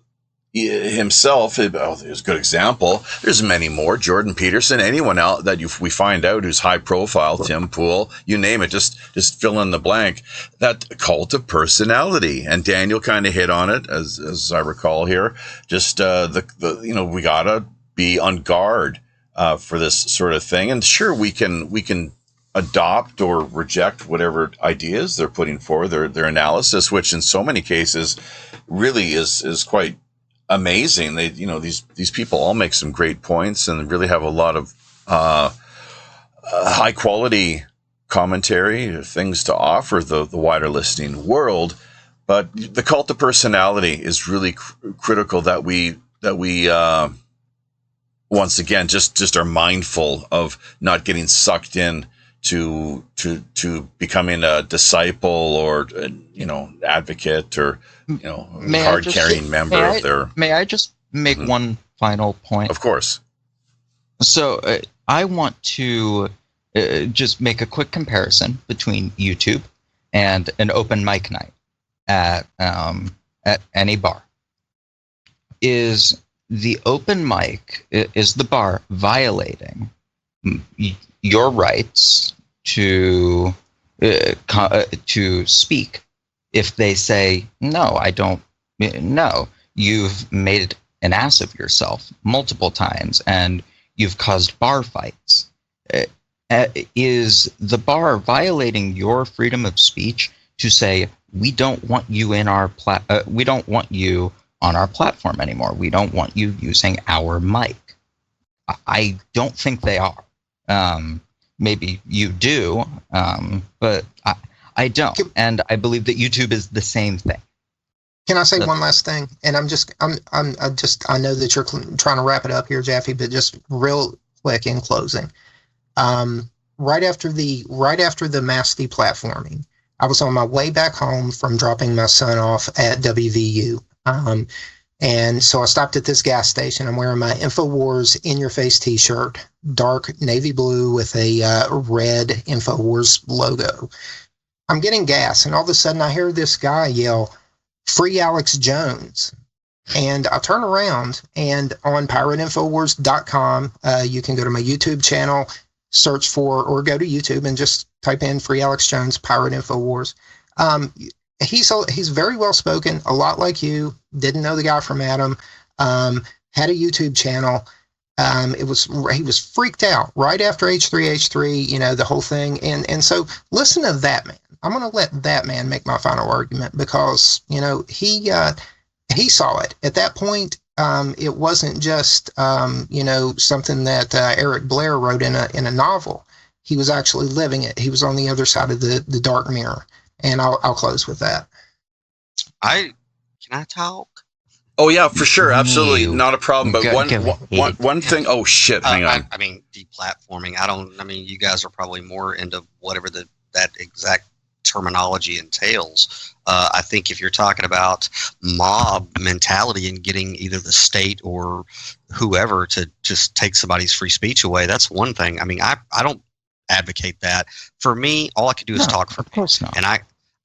himself. There's a good example. There's many more. Jordan Peterson, anyone else that we find out who's high profile, Tim Pool, you name it, just fill in the blank. That cult of personality, and Daniel kind of hit on it, as I recall here. Just we gotta be on guard for this sort of thing. And sure, we can adopt or reject whatever ideas they're putting forward, their analysis, which in so many cases really is quite amazing. They, these people all make some great points and really have a lot of high quality commentary, things to offer the wider listening world. But the cult of personality is really critical that we once again just are mindful of not getting sucked in to becoming a disciple or advocate or card carrying member of their. May I just make one final point? Of course. So I want to just make a quick comparison between YouTube and an open mic night at any bar. Is the open mic, is the bar violating your rights to to speak if they say, no, I don't. No, you've made an ass of yourself multiple times and you've caused bar fights. Is the bar violating your freedom of speech to say, we don't want you in our we don't want you on our platform anymore. We don't want you using our mic. I don't think they are. Maybe you do, but I don't. And I believe that YouTube is the same thing. Can I say one last thing? And I know that you're trying to wrap it up here, Jaffe, but just real quick in closing. Right after the mass deplatforming, I was on my way back home from dropping my son off at WVU. And so I stopped at this gas station. I'm wearing my InfoWars In Your Face t-shirt, dark navy blue with a red InfoWars logo. I'm getting gas, and all of a sudden I hear this guy yell, "Free Alex Jones." And I turn around, and on pirateinfowars.com, you can go to my YouTube channel, search for, or go to YouTube and just type in "Free Alex Jones, Pirate Infowars." He's very well spoken, a lot like you. Didn't know the guy from Adam. Had a YouTube channel. He was freaked out right after H3H3, the whole thing. And so listen to that man. I'm going to let that man make my final argument because, he saw it. At that point, it wasn't just, something that Eric Blair wrote in a novel. He was actually living it. He was on the other side of the dark mirror. And I'll close with that. Can I talk? Oh yeah, for sure, absolutely, not a problem. But one thing. Oh shit, hang on. I mean, deplatforming. You guys are probably more into whatever that exact terminology entails. I think if you're talking about mob mentality and getting either the state or whoever to just take somebody's free speech away, that's one thing. I mean, I don't advocate that. For me, all I can do is talk for me. Of course not. And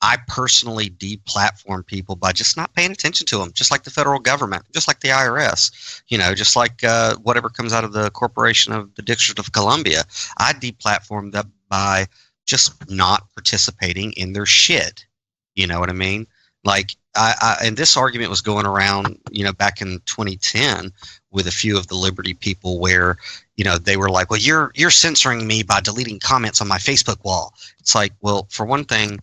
I personally deplatform people by just not paying attention to them, just like the federal government, just like the IRS, just like whatever comes out of the Corporation of the District of Columbia. I deplatform them by just not participating in their shit. You know what I mean? Like, and this argument was going around, back in 2010 with a few of the Liberty people where, they were like, well, you're censoring me by deleting comments on my Facebook wall. It's like, well, for one thing,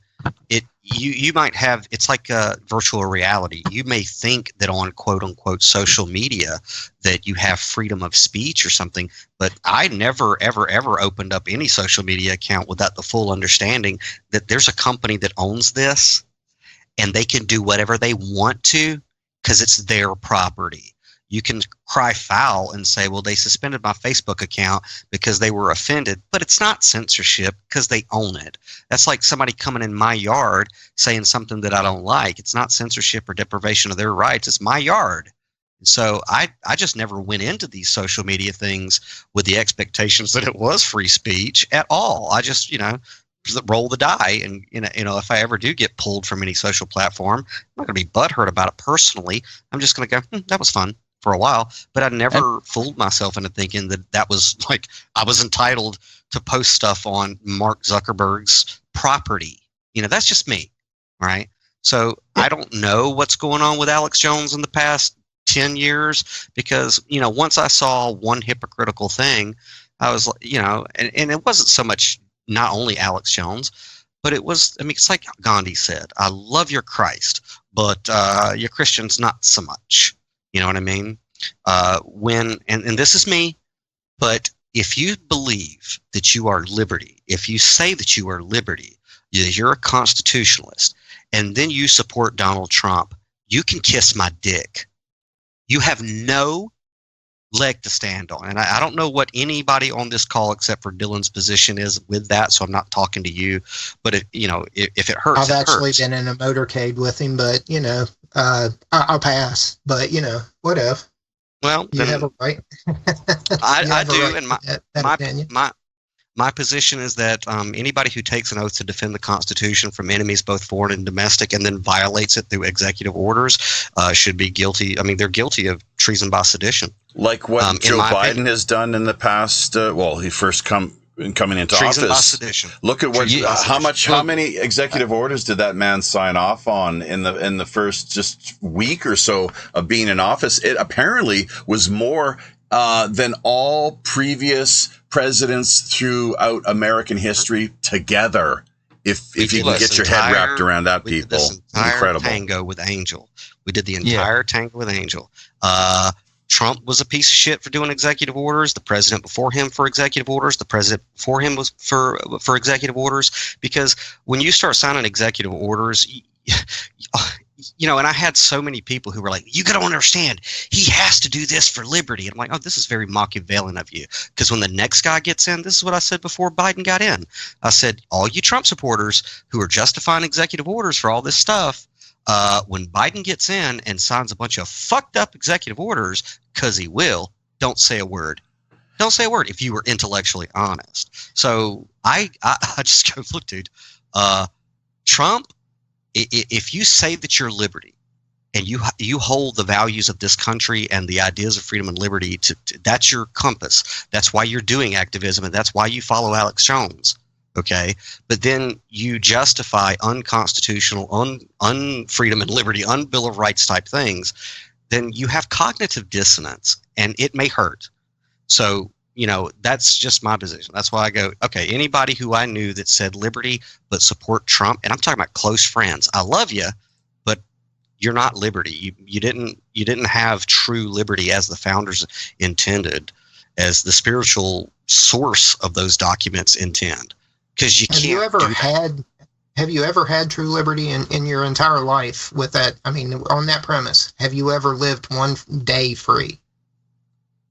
you might have, it's like a virtual reality. You may think that on quote unquote social media that you have freedom of speech or something, but I never, ever, ever opened up any social media account without the full understanding that there's a company that owns this and they can do whatever they want to because it's their property. You can cry foul and say, well, they suspended my Facebook account because they were offended, but it's not censorship because they own it. That's like somebody coming in my yard saying something that I don't like. It's not censorship or deprivation of their rights. It's my yard. So I just never went into these social media things with the expectations that it was free speech at all. I just, roll the die. And, if I ever do get pulled from any social platform, I'm not going to be butthurt about it personally. I'm just going to go, that was fun for a while. But I never fooled myself into thinking that was like I was entitled to post stuff on Mark Zuckerberg's property. That's just me. Right. So I don't know what's going on with Alex Jones in the past 10 years because, once I saw one hypocritical thing, I was like, and it wasn't so much not only Alex Jones, but it was, it's like Gandhi said, I love your Christ, but your Christians not so much. You know what I mean? And this is me, but if you believe that you are liberty, if you say that you are liberty, you're a constitutionalist, and then you support Donald Trump, you can kiss my dick. You have no leg to stand on. And I don't know what anybody on this call except for Dylan's position is with that, so I'm not talking to you. But if it hurts, I've actually been in a motorcade with him, but I'll pass. But whatever. Well, you have a right. I do, and my position is that anybody who takes an oath to defend the Constitution from enemies, both foreign and domestic, and then violates it through executive orders, should be guilty. I mean, they're guilty of treason by sedition. Like what Joe Biden has done in the past. He first coming into Treason by office. sedition. Look at what Treason by how sedition. how many executive orders did that man sign off on in the first just week or so of being in office? It apparently was more than all previous presidents throughout American history together. If you can get your head wrapped around that, people, this entire incredible. tango with Angel. We did the entire tango with Angel. Trump was a piece of shit for doing executive orders. The president before him for executive orders. The president before him was for executive orders. Because when you start signing executive orders, you know, and I had so many people who were like, you got to understand, he has to do this for liberty. And I'm like, oh, this is very Machiavellian of you. Because when the next guy gets in, this is what I said before Biden got in. I said, all you Trump supporters who are justifying executive orders for all this stuff, when Biden gets in and signs a bunch of fucked up executive orders, because he will, don't say a word. Don't say a word if you were intellectually honest. So I just go, look, dude, Trump, if you say that you're liberty and you hold the values of this country and the ideas of freedom and liberty, that's your compass. That's why you're doing activism, and that's why you follow Alex Jones. Okay, but then you justify unconstitutional, unfreedom and liberty, unbill of rights type things, then you have cognitive dissonance, and it may hurt. So, you know, that's just my position. That's why I go, okay, anybody who I knew that said liberty but support Trump, and I'm talking about close friends. I love you, but you're not liberty. You didn't have true liberty as the founders intended, as the spiritual source of those documents intend. Because you can't. Have you ever had true liberty in your entire life with that? I mean, on that premise, have you ever lived one day free?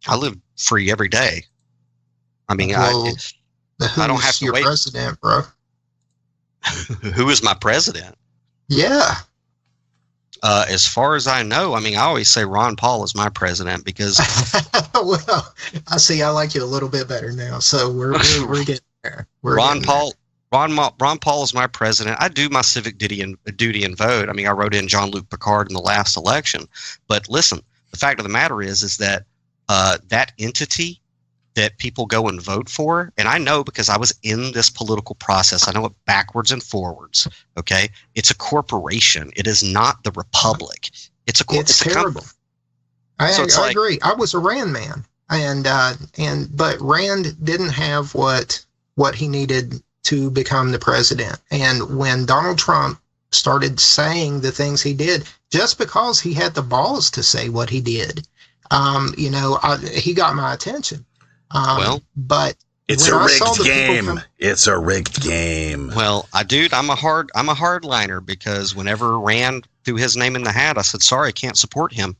I live free every day. I mean, well, I don't have to your wait. President, bro. Who is my president? Yeah. As far as I know, I mean, I always say Ron Paul is my president because. Well, I see. I like you a little bit better now, so we're getting there. Ron Paul is my president. I do my civic duty and vote. I mean, I wrote in Jean-Luc Picard in the last election. But listen, the fact of the matter is that that entity that people go and vote for, and I know because I was in this political process, I know it backwards and forwards. Okay, it's a corporation. It is not the republic. It's terrible. I agree. I was a Rand man, but Rand didn't have what he needed to become the president. And when Donald Trump started saying the things he did, just because he had the balls to say what he did, he got my attention. But it's a rigged game. It's a rigged game. Well, I'm a hardliner because whenever Rand threw his name in the hat, I said, sorry, I can't support him.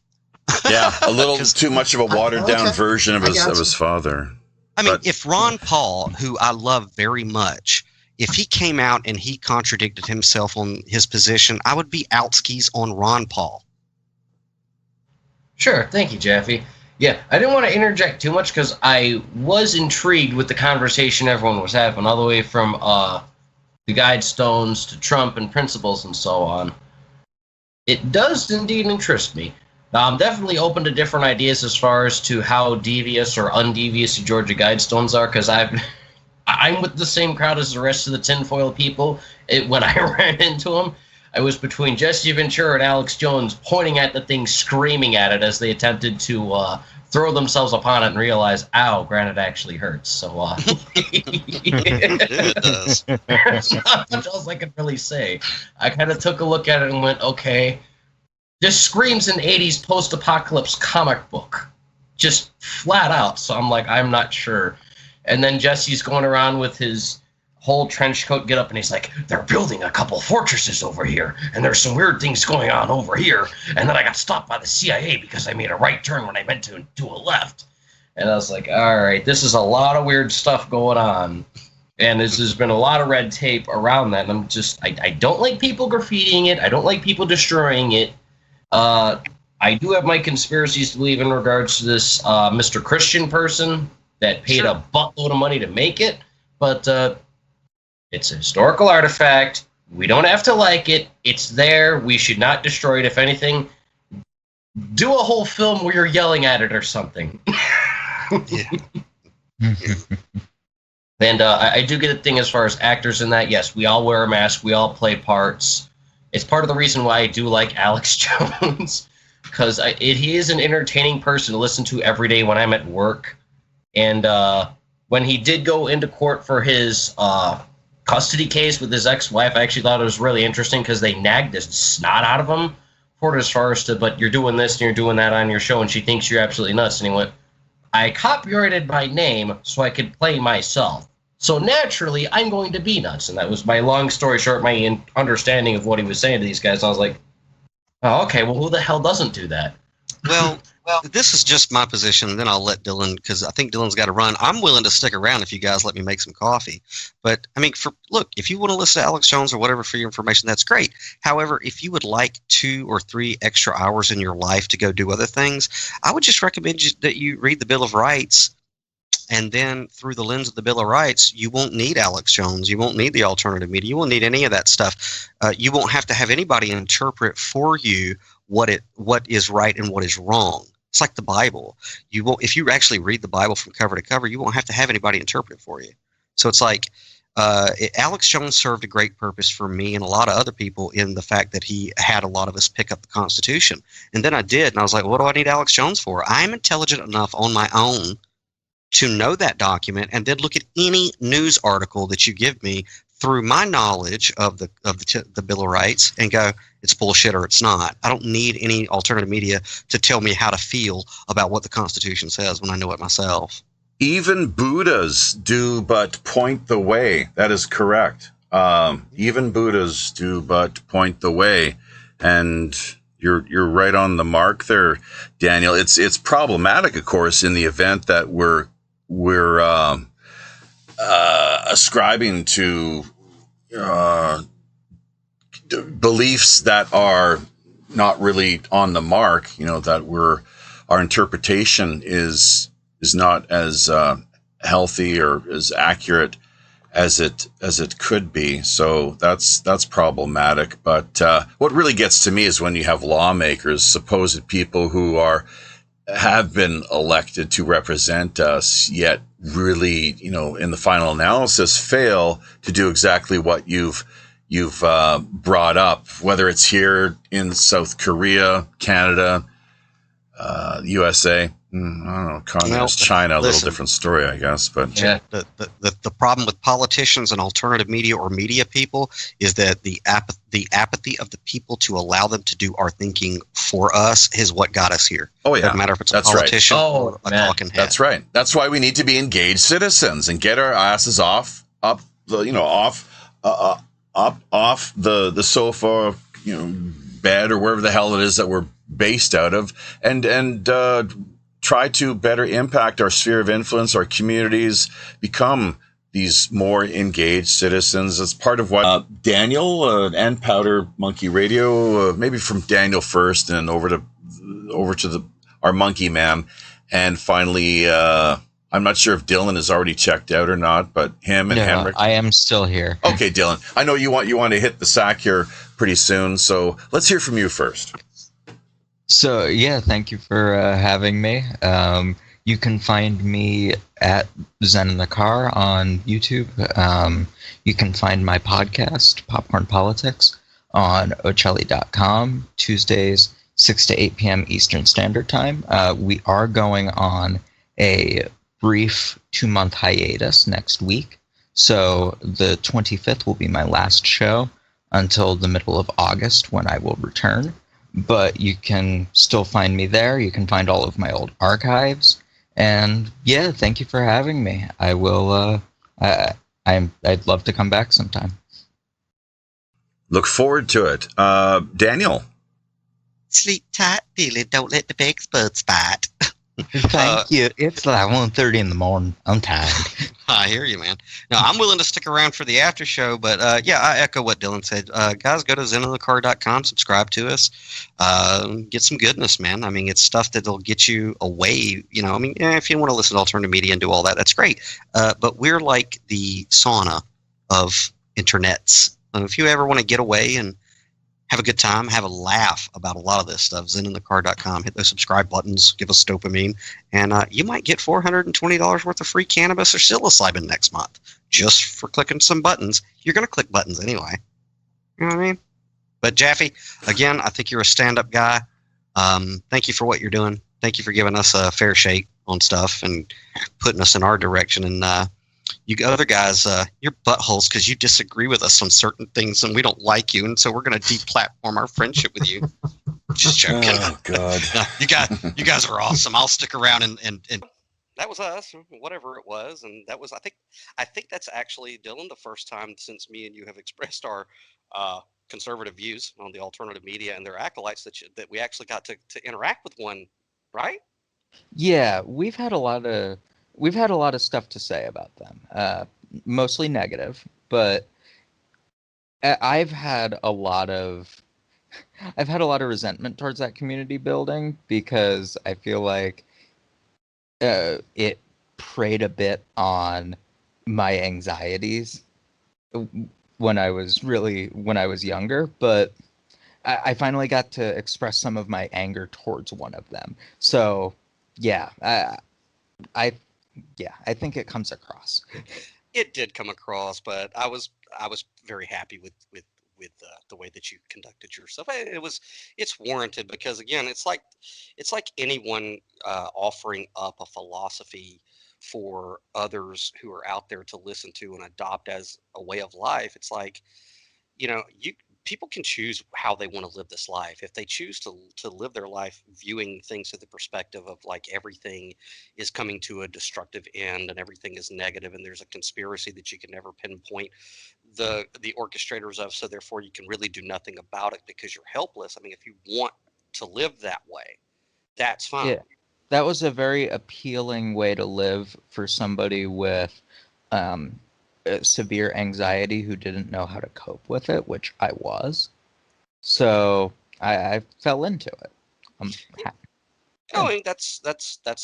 Yeah, a little too much of a watered down version of his father. I mean, if Ron Paul, who I love very much, if he came out and he contradicted himself on his position, I would be out skis on Ron Paul. Sure. Thank you, Jeffy. Yeah, I didn't want to interject too much because I was intrigued with the conversation everyone was having, all the way from the Guidestones to Trump and principles and so on. It does indeed interest me. I'm definitely open to different ideas as far as to how devious or undevious the Georgia Guidestones are, because I'm with the same crowd as the rest of the tinfoil people. When I ran into them, I was between Jesse Ventura and Alex Jones, pointing at the thing, screaming at it as they attempted to throw themselves upon it and realize, ow, granite actually hurts. So It does. there's not much else I could really say. I kind of took a look at it and went, okay, this screams an 80s post-apocalypse comic book. Just flat out. So I'm like, I'm not sure. And then Jesse's going around with his whole trench coat get up, and he's like, they're building a couple fortresses over here, and there's some weird things going on over here. And then I got stopped by the CIA because I made a right turn when I meant to do a left. And I was like, all right, this is a lot of weird stuff going on. And there's been a lot of red tape around that. And I'm just, I don't like people graffitiing it. I don't like people destroying it. I do have my conspiracies to believe in regards to this Mr. Christian person that paid a buttload of money to make it. But it's a historical artifact. We don't have to like it. It's there. We should not destroy it. If anything, do a whole film where you're yelling at it or something. Yeah. And I do get a thing as far as actors in that. Yes, we all wear a mask. We all play parts. It's part of the reason why I do like Alex Jones, because he is an entertaining person to listen to every day when I'm at work. And when he did go into court for his custody case with his ex-wife, I actually thought it was really interesting because they nagged the snot out of him for it as far as to, but you're doing this and you're doing that on your show, and she thinks you're absolutely nuts. And he went, I copyrighted my name so I could play myself. So naturally, I'm going to be nuts. And that was my long story short, my understanding of what he was saying to these guys. I was like, oh, okay, well, who the hell doesn't do that? Well, this is just my position, and then I'll let Dylan, because I think Dylan's got to run. I'm willing to stick around if you guys let me make some coffee. But, I mean, look, if you want to listen to Alex Jones or whatever for your information, that's great. However, if you would like 2 or 3 extra hours in your life to go do other things, I would just recommend that you read the Bill of Rights. And then through the lens of the Bill of Rights, you won't need Alex Jones. You won't need the alternative media. You won't need any of that stuff. You won't have to have anybody interpret for you what is right and what is wrong. It's like the Bible. You won't, if you actually read the Bible from cover to cover, you won't have to have anybody interpret it for you. So it's like Alex Jones served a great purpose for me and a lot of other people in the fact that he had a lot of us pick up the Constitution. And then I did, and I was like, what do I need Alex Jones for? I'm intelligent enough on my own to know that document and then look at any news article that you give me through my knowledge of the Bill of Rights and go, it's bullshit or it's not. I don't need any alternative media to tell me how to feel about what the Constitution says when I know it myself. Even Buddhas do but point the way. That is correct. Even Buddhas do but point the way. And you're right on the mark there, Daniel. It's problematic, of course, in the event that we're ascribing to beliefs that are not really on the mark. That our interpretation is not as healthy or as accurate as it could be. So that's problematic. But what really gets to me is when you have lawmakers, supposed people who have been elected to represent us, yet really, in the final analysis, fail to do exactly what you've brought up, whether it's here in South Korea, Canada, USA. I don't know, communist China, a little different story, I guess. But yeah, the problem with politicians and alternative media or media people is that the apathy of the people to allow them to do our thinking for us is what got us here. Oh yeah, doesn't matter if it's a politician or a talking head. That's right. That's why we need to be engaged citizens and get our asses off the sofa, bed or wherever the hell it is that we're based out of, and try to better impact our sphere of influence, our communities, become these more engaged citizens. It's part of what Daniel and Powder Monkey Radio, maybe from Daniel first, and over to our Monkey Man, and finally, I'm not sure if Dylan is already checked out or not, but him and Henrik. I am still here. Okay, Dylan, I know you want to hit the sack here pretty soon, so let's hear from you first. So, yeah, thank you for having me. You can find me at Zen in the Car on YouTube. You can find my podcast, Popcorn Politics, on Ocelli.com, Tuesdays, 6 to 8 p.m. Eastern Standard Time. We are going on a brief 2-month hiatus next week. So the 25th will be my last show until the middle of August when I will return. But you can still find me there. You can find all of my old archives. And yeah, thank you for having me. I will. I'd love to come back sometime. Look forward to it, Daniel. Sleep tight, Dylan. Don't let the big birds bite. Thank you. It's like 1:30 in the morning. I'm tired. I hear you, man. No, I'm willing to stick around for the after show, but yeah, I echo what Dylan said. Guys, go to zeninthecar.com, subscribe to us, get some goodness, man. I mean, it's stuff that'll get you away. If you want to listen to alternative media and do all that, that's great. But we're like the sauna of internets. If you ever want to get away and have a good time, have a laugh about a lot of this stuff, zeninthecar.com. Hit those subscribe buttons, give us dopamine, and you might get $420 worth of free cannabis or psilocybin next month. just for clicking some buttons. You're going to click buttons anyway. You know what I mean? But Jaffe, again, I think you're a stand-up guy. Thank you for what you're doing. Thank you for giving us a fair shake on stuff and putting us in our direction. And you other guys, you're buttholes because you disagree with us on certain things and we don't like you. And so we're going to deplatform our friendship with you. Just joking. Oh, God. No, you guys are awesome. I'll stick around and that was us, whatever it was, and that was I think that's actually, Dylan, the first time since me and you have expressed our conservative views on the alternative media and their acolytes that we actually got to interact with one, right? Yeah, we've had a lot of stuff to say about them, mostly negative, but I've had a lot of resentment towards that community building because I feel like it preyed a bit on my anxieties when I was younger, but I finally got to express some of my anger towards one of them. So yeah, I think it comes across. It did come across, but I was very happy with the way that you conducted yourself. It's warranted because, again, it's like anyone offering up a philosophy for others who are out there to listen to and adopt as a way of life. It's like, people can choose how they want to live this life. If they choose to live their life viewing things through the perspective of like everything is coming to a destructive end and everything is negative and there's a conspiracy that you can never pinpoint the orchestrators of, so therefore you can really do nothing about it because you're helpless. I mean, if you want to live that way, that's fine. Yeah, that was a very appealing way to live for somebody with severe anxiety who didn't know how to cope with it, which I was. So I fell into it. I mean, that's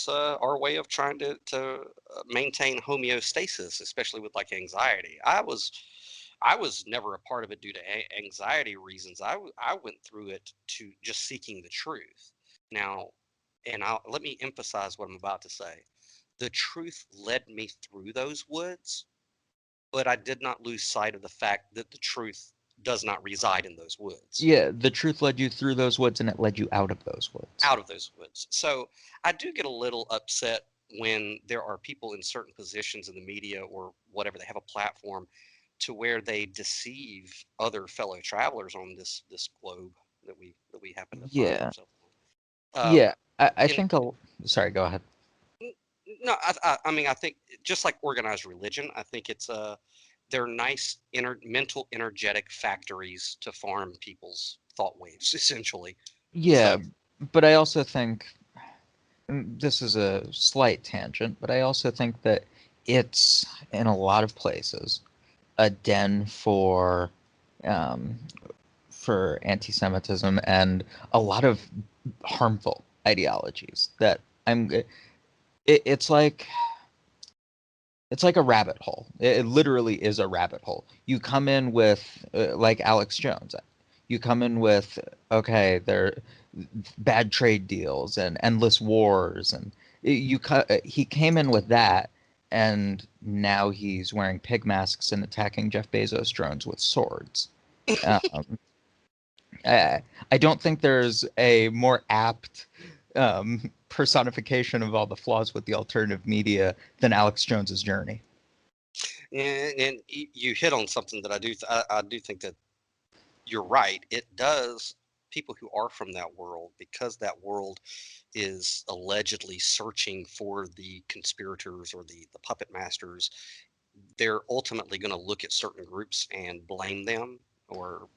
our way of trying to maintain homeostasis, especially with like anxiety. I was never a part of it due to anxiety reasons. I went through it to just seeking the truth. Now, and let me emphasize what I'm about to say. The truth led me through those woods, but I did not lose sight of the fact that the truth does not reside in those woods. Yeah, the truth led you through those woods and it led you out of those woods. Out of those woods. So I do get a little upset when there are people in certain positions in the media or whatever, they have a platform to where they deceive other fellow travelers on this globe that we happen to find ourselves on. Yeah, I think sorry, go ahead. No, I mean, I think just like organized religion, I think it's they're nice mental energetic factories to farm people's thought waves, essentially. Yeah, but I also think this is a slight tangent, but I also think that it's in a lot of places a den for anti-Semitism and a lot of harmful ideologies that it's like a rabbit hole. It literally is a rabbit hole. You come in with like Alex Jones. You come in with, okay, there bad trade deals and endless wars, and he came in with that, and now he's wearing pig masks and attacking Jeff Bezos drones with swords. I don't think there's a more apt personification of all the flaws with the alternative media than Alex Jones's journey. And you hit on something that I do think that you're right. It does. People who are from that world, because that world is allegedly searching for the conspirators or the puppet masters, they're ultimately going to look at certain groups and blame them or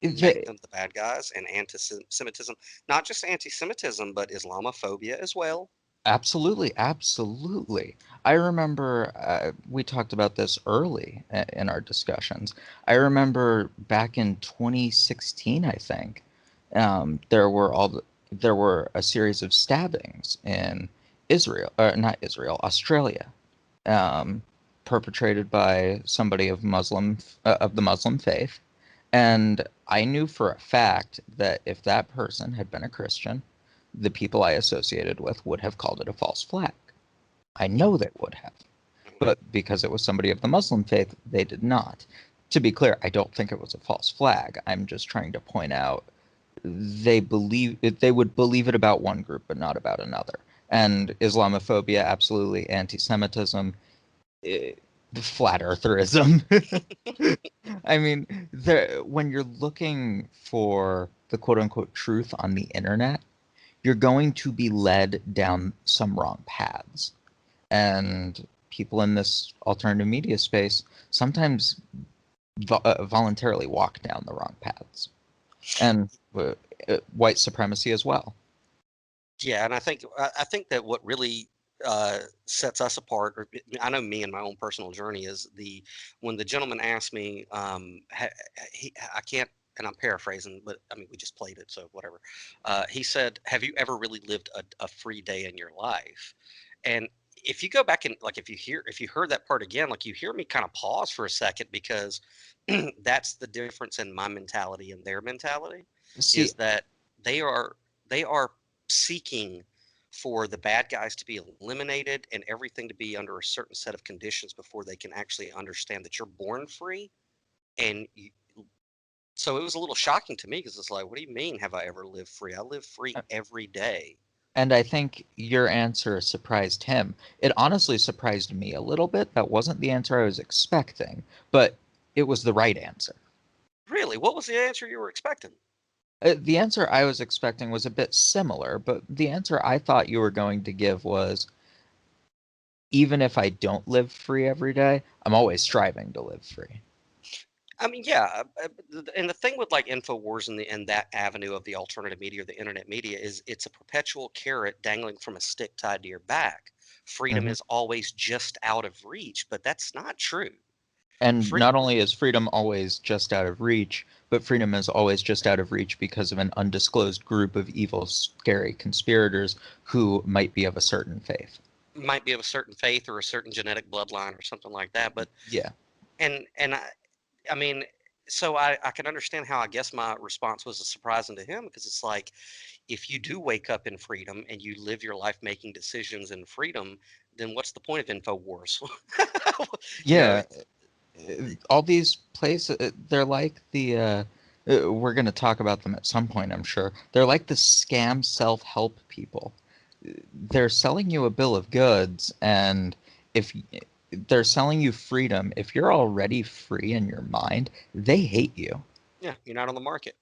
make them the bad guys. And anti-Semitism, not just anti-Semitism, but Islamophobia as well. Absolutely. I remember we talked about this early in our discussions. I remember back in 2016, I think, there were a series of stabbings in Australia, perpetrated by somebody of the Muslim faith. And I knew for a fact that if that person had been a Christian, the people I associated with would have called it a false flag. I know they would have. but because it was somebody of the Muslim faith, they did not. To be clear, I don't think it was a false flag. I'm just trying to point out they would believe it about one group, but not about another. And Islamophobia, absolutely. Anti-Semitism, flat eartherism. I mean, when you're looking for the quote-unquote truth on the internet, you're going to be led down some wrong paths. And people in this alternative media space sometimes voluntarily walk down the wrong paths. And white supremacy as well. Yeah, and I think that what really sets us apart, or I know me and my own personal journey, is when the gentleman asked me, I can't, and I'm paraphrasing, but I mean we just played it, so whatever. He said, "Have you ever really lived a free day in your life?" And if you go back and like if you heard that part again, like you hear me kind of pause for a second, because that's the difference in my mentality and their mentality. See, Is that they are seeking for the bad guys to be eliminated and everything to be under a certain set of conditions before they can actually understand that you're born free. And so it was a little shocking to me, because it's like, what do you mean, have I ever lived free? I live free every day. and I think your answer surprised him. It honestly surprised me a little bit. That wasn't the answer I was expecting, but it was the right answer. Really? What was the answer you were expecting? The answer I was expecting was a bit similar, but the answer I thought you were going to give was, even if I don't live free every day, I'm always striving to live free. I mean, yeah, and the thing with like Infowars and that avenue of the alternative media or the internet media is it's a perpetual carrot dangling from a stick tied to your back. Freedom Mhm. is always just out of reach, but that's not true. And Free, not only is freedom always just out of reach, but freedom is always just out of reach because of an undisclosed group of evil, scary conspirators who might be of a certain faith. might be of a certain faith or a certain genetic bloodline or something like that, but Yeah. and I mean, so I can understand how I guess my response was surprising to him, because it's like, if you do wake up in freedom and you live your life making decisions in freedom, then what's the point of Infowars? you know, Yeah. All these places, they're like we're going to talk about them at some point, I'm sure. They're like the scam self-help people. They're selling you a bill of goods, and if they're selling you freedom, if you're already free in your mind, they hate you. yeah, you're not on the market,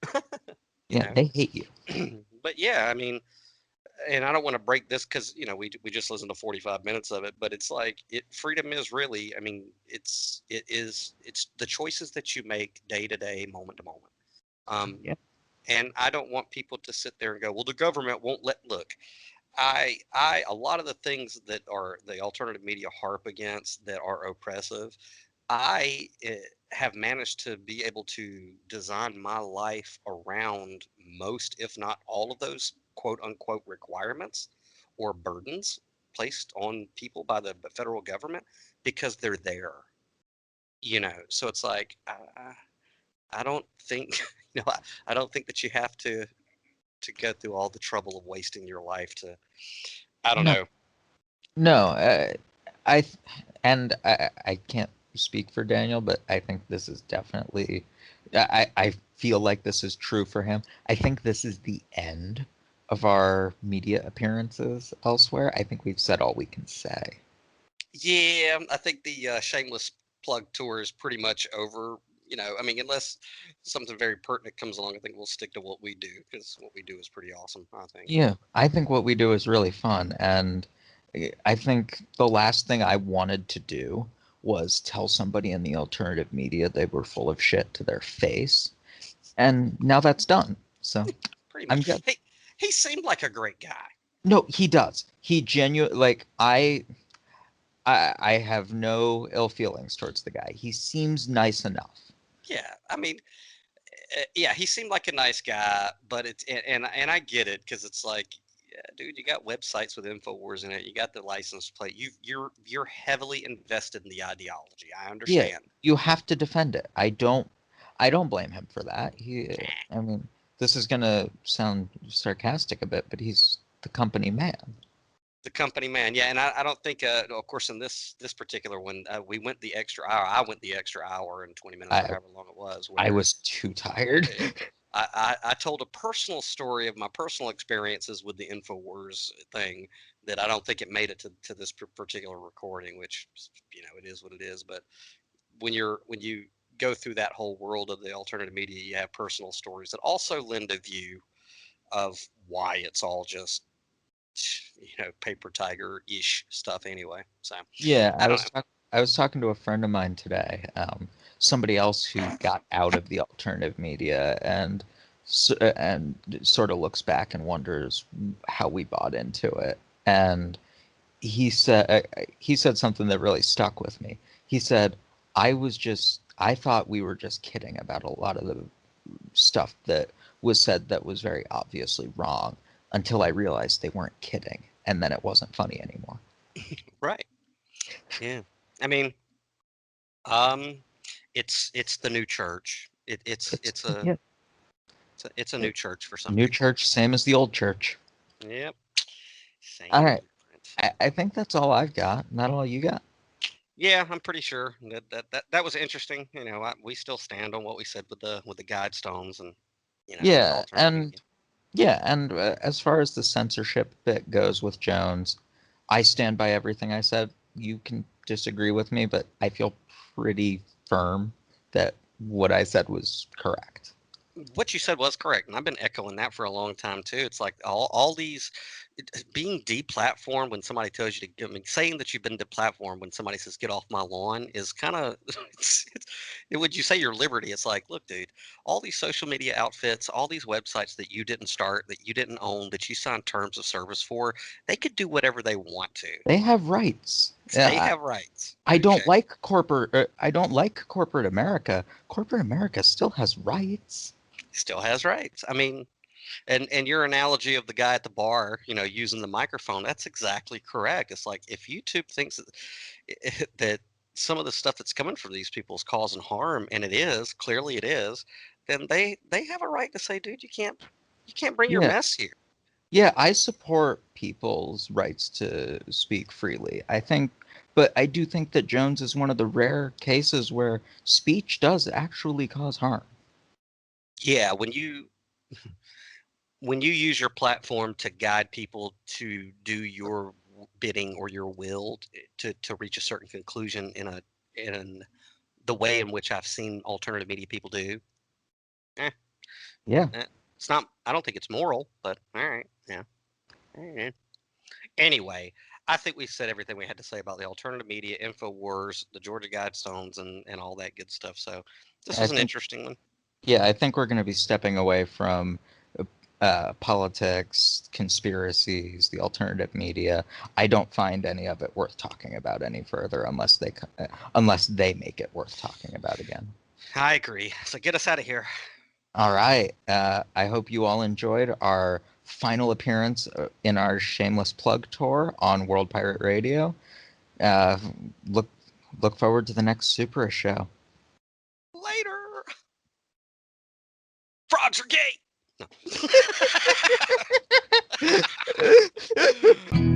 you Yeah, know. they hate you. But yeah, I mean, and I don't want to break this, because we just listened to 45 minutes of it, but it's like freedom is really, I mean, it's the choices that you make day to day, moment to moment. Um, Yeah. and I don't want people to sit there and go, well, the government won't look. A lot of the things that are the alternative media harp against that are oppressive, I have managed to be able to design my life around most, if not all, of those quote unquote requirements or burdens placed on people by the federal government, because they're there. So it's like, I don't think, I don't think that you have to go through all the trouble of wasting your life to, I don't No, know. no. I th- and I can't speak for Daniel, but I think this is definitely. I feel like this is true for him. I think this is the end of our media appearances elsewhere. I think we've said all we can say. Yeah, I think the shameless plug tour is pretty much over. I mean, unless something very pertinent comes along, I think we'll stick to what we do, because what we do is pretty awesome, I think. Yeah, I think what we do is really fun, and I think the last thing I wanted to do was tell somebody in the alternative media they were full of shit to their face, and now that's done. So Pretty I'm much. good. Hey, he seemed like a great guy. No, he does. He genuine like I have no ill feelings towards the guy. He seems nice enough. Yeah, I mean, yeah, he seemed like a nice guy, but and I get it, because it's like, yeah, dude, you got websites with Infowars in it. You got the license plate. You're heavily invested in the ideology. I Yeah, understand. you have to defend it. I don't blame him for that. I mean, this is gonna sound sarcastic a bit, but he's the company man. The company man, yeah, and I don't think, of course, in this particular one, we went the extra hour. I went the extra hour and 20 minutes, or I however long it was. I Where was too tired. I told a personal story of my personal experiences with the Infowars thing that I don't think it made it to this particular recording, which it is what it is. But when you go through that whole world of the alternative media, you have personal stories that also lend a view of why it's all just paper tiger ish stuff anyway. So Yeah, I don't know. I was talking to a friend of mine today, somebody else who got out of the alternative media and sort of looks back and wonders how we bought into it. And he said something that really stuck with me. He said, I thought we were just kidding about a lot of the stuff that was said that was very obviously wrong until I realized they weren't kidding, and then it wasn't funny anymore. Right. Yeah. I mean, it's the new church. It's Yeah, a new church for some new people. church, same as the old church. Yep. Same All right, different. I think that's all I've got. Not all you got. Yeah, I'm pretty sure that was interesting. We still stand on what we said with the Guidestones and the Yeah, alternative media. and as far as the censorship bit goes with Jones, I stand by everything I said. You can disagree with me, but I feel pretty firm that what I said was correct. What you said was correct, and I've been echoing that for a long time too. It's like all these being deplatformed when somebody tells you to. I mean, saying that you've been deplatformed when somebody says "get off my lawn" is kind of. Would you say your liberty? It's like, look, dude, all these social media outfits, all these websites that you didn't start, that you didn't own, that you signed terms of service for, they could do whatever they want to. They have rights. They have rights. I don't Okay. like corporate. I don't like corporate America. Corporate America still has rights. Still has rights. I mean, and your analogy of the guy at the bar, using the microphone, that's exactly correct. It's like if YouTube thinks that some of the stuff that's coming from these people is causing harm, and it is, clearly it is, then they have a right to say, dude, you can't bring your Yeah. mess here. Yeah, I support people's rights to speak freely. But I do think that Jones is one of the rare cases where speech does actually cause harm. Yeah, when you use your platform to guide people to do your bidding or your will to reach a certain conclusion in the way in which I've seen alternative media people do, eh, Yeah. it's not. I don't think it's moral, but all right, yeah. All right. Anyway, I think we said everything we had to say about the alternative media, Infowars, the Georgia Guidestones, and all that good stuff. So this I was an think interesting one. yeah, I think we're going to be stepping away from politics, conspiracies, the alternative media. I don't find any of it worth talking about any further unless they make it worth talking about again. I agree. So get us out of here. All right. I hope you all enjoyed our final appearance in our shameless plug tour on World Pirate Radio. Look forward to the next Super show. Later. Frogs are gay. No.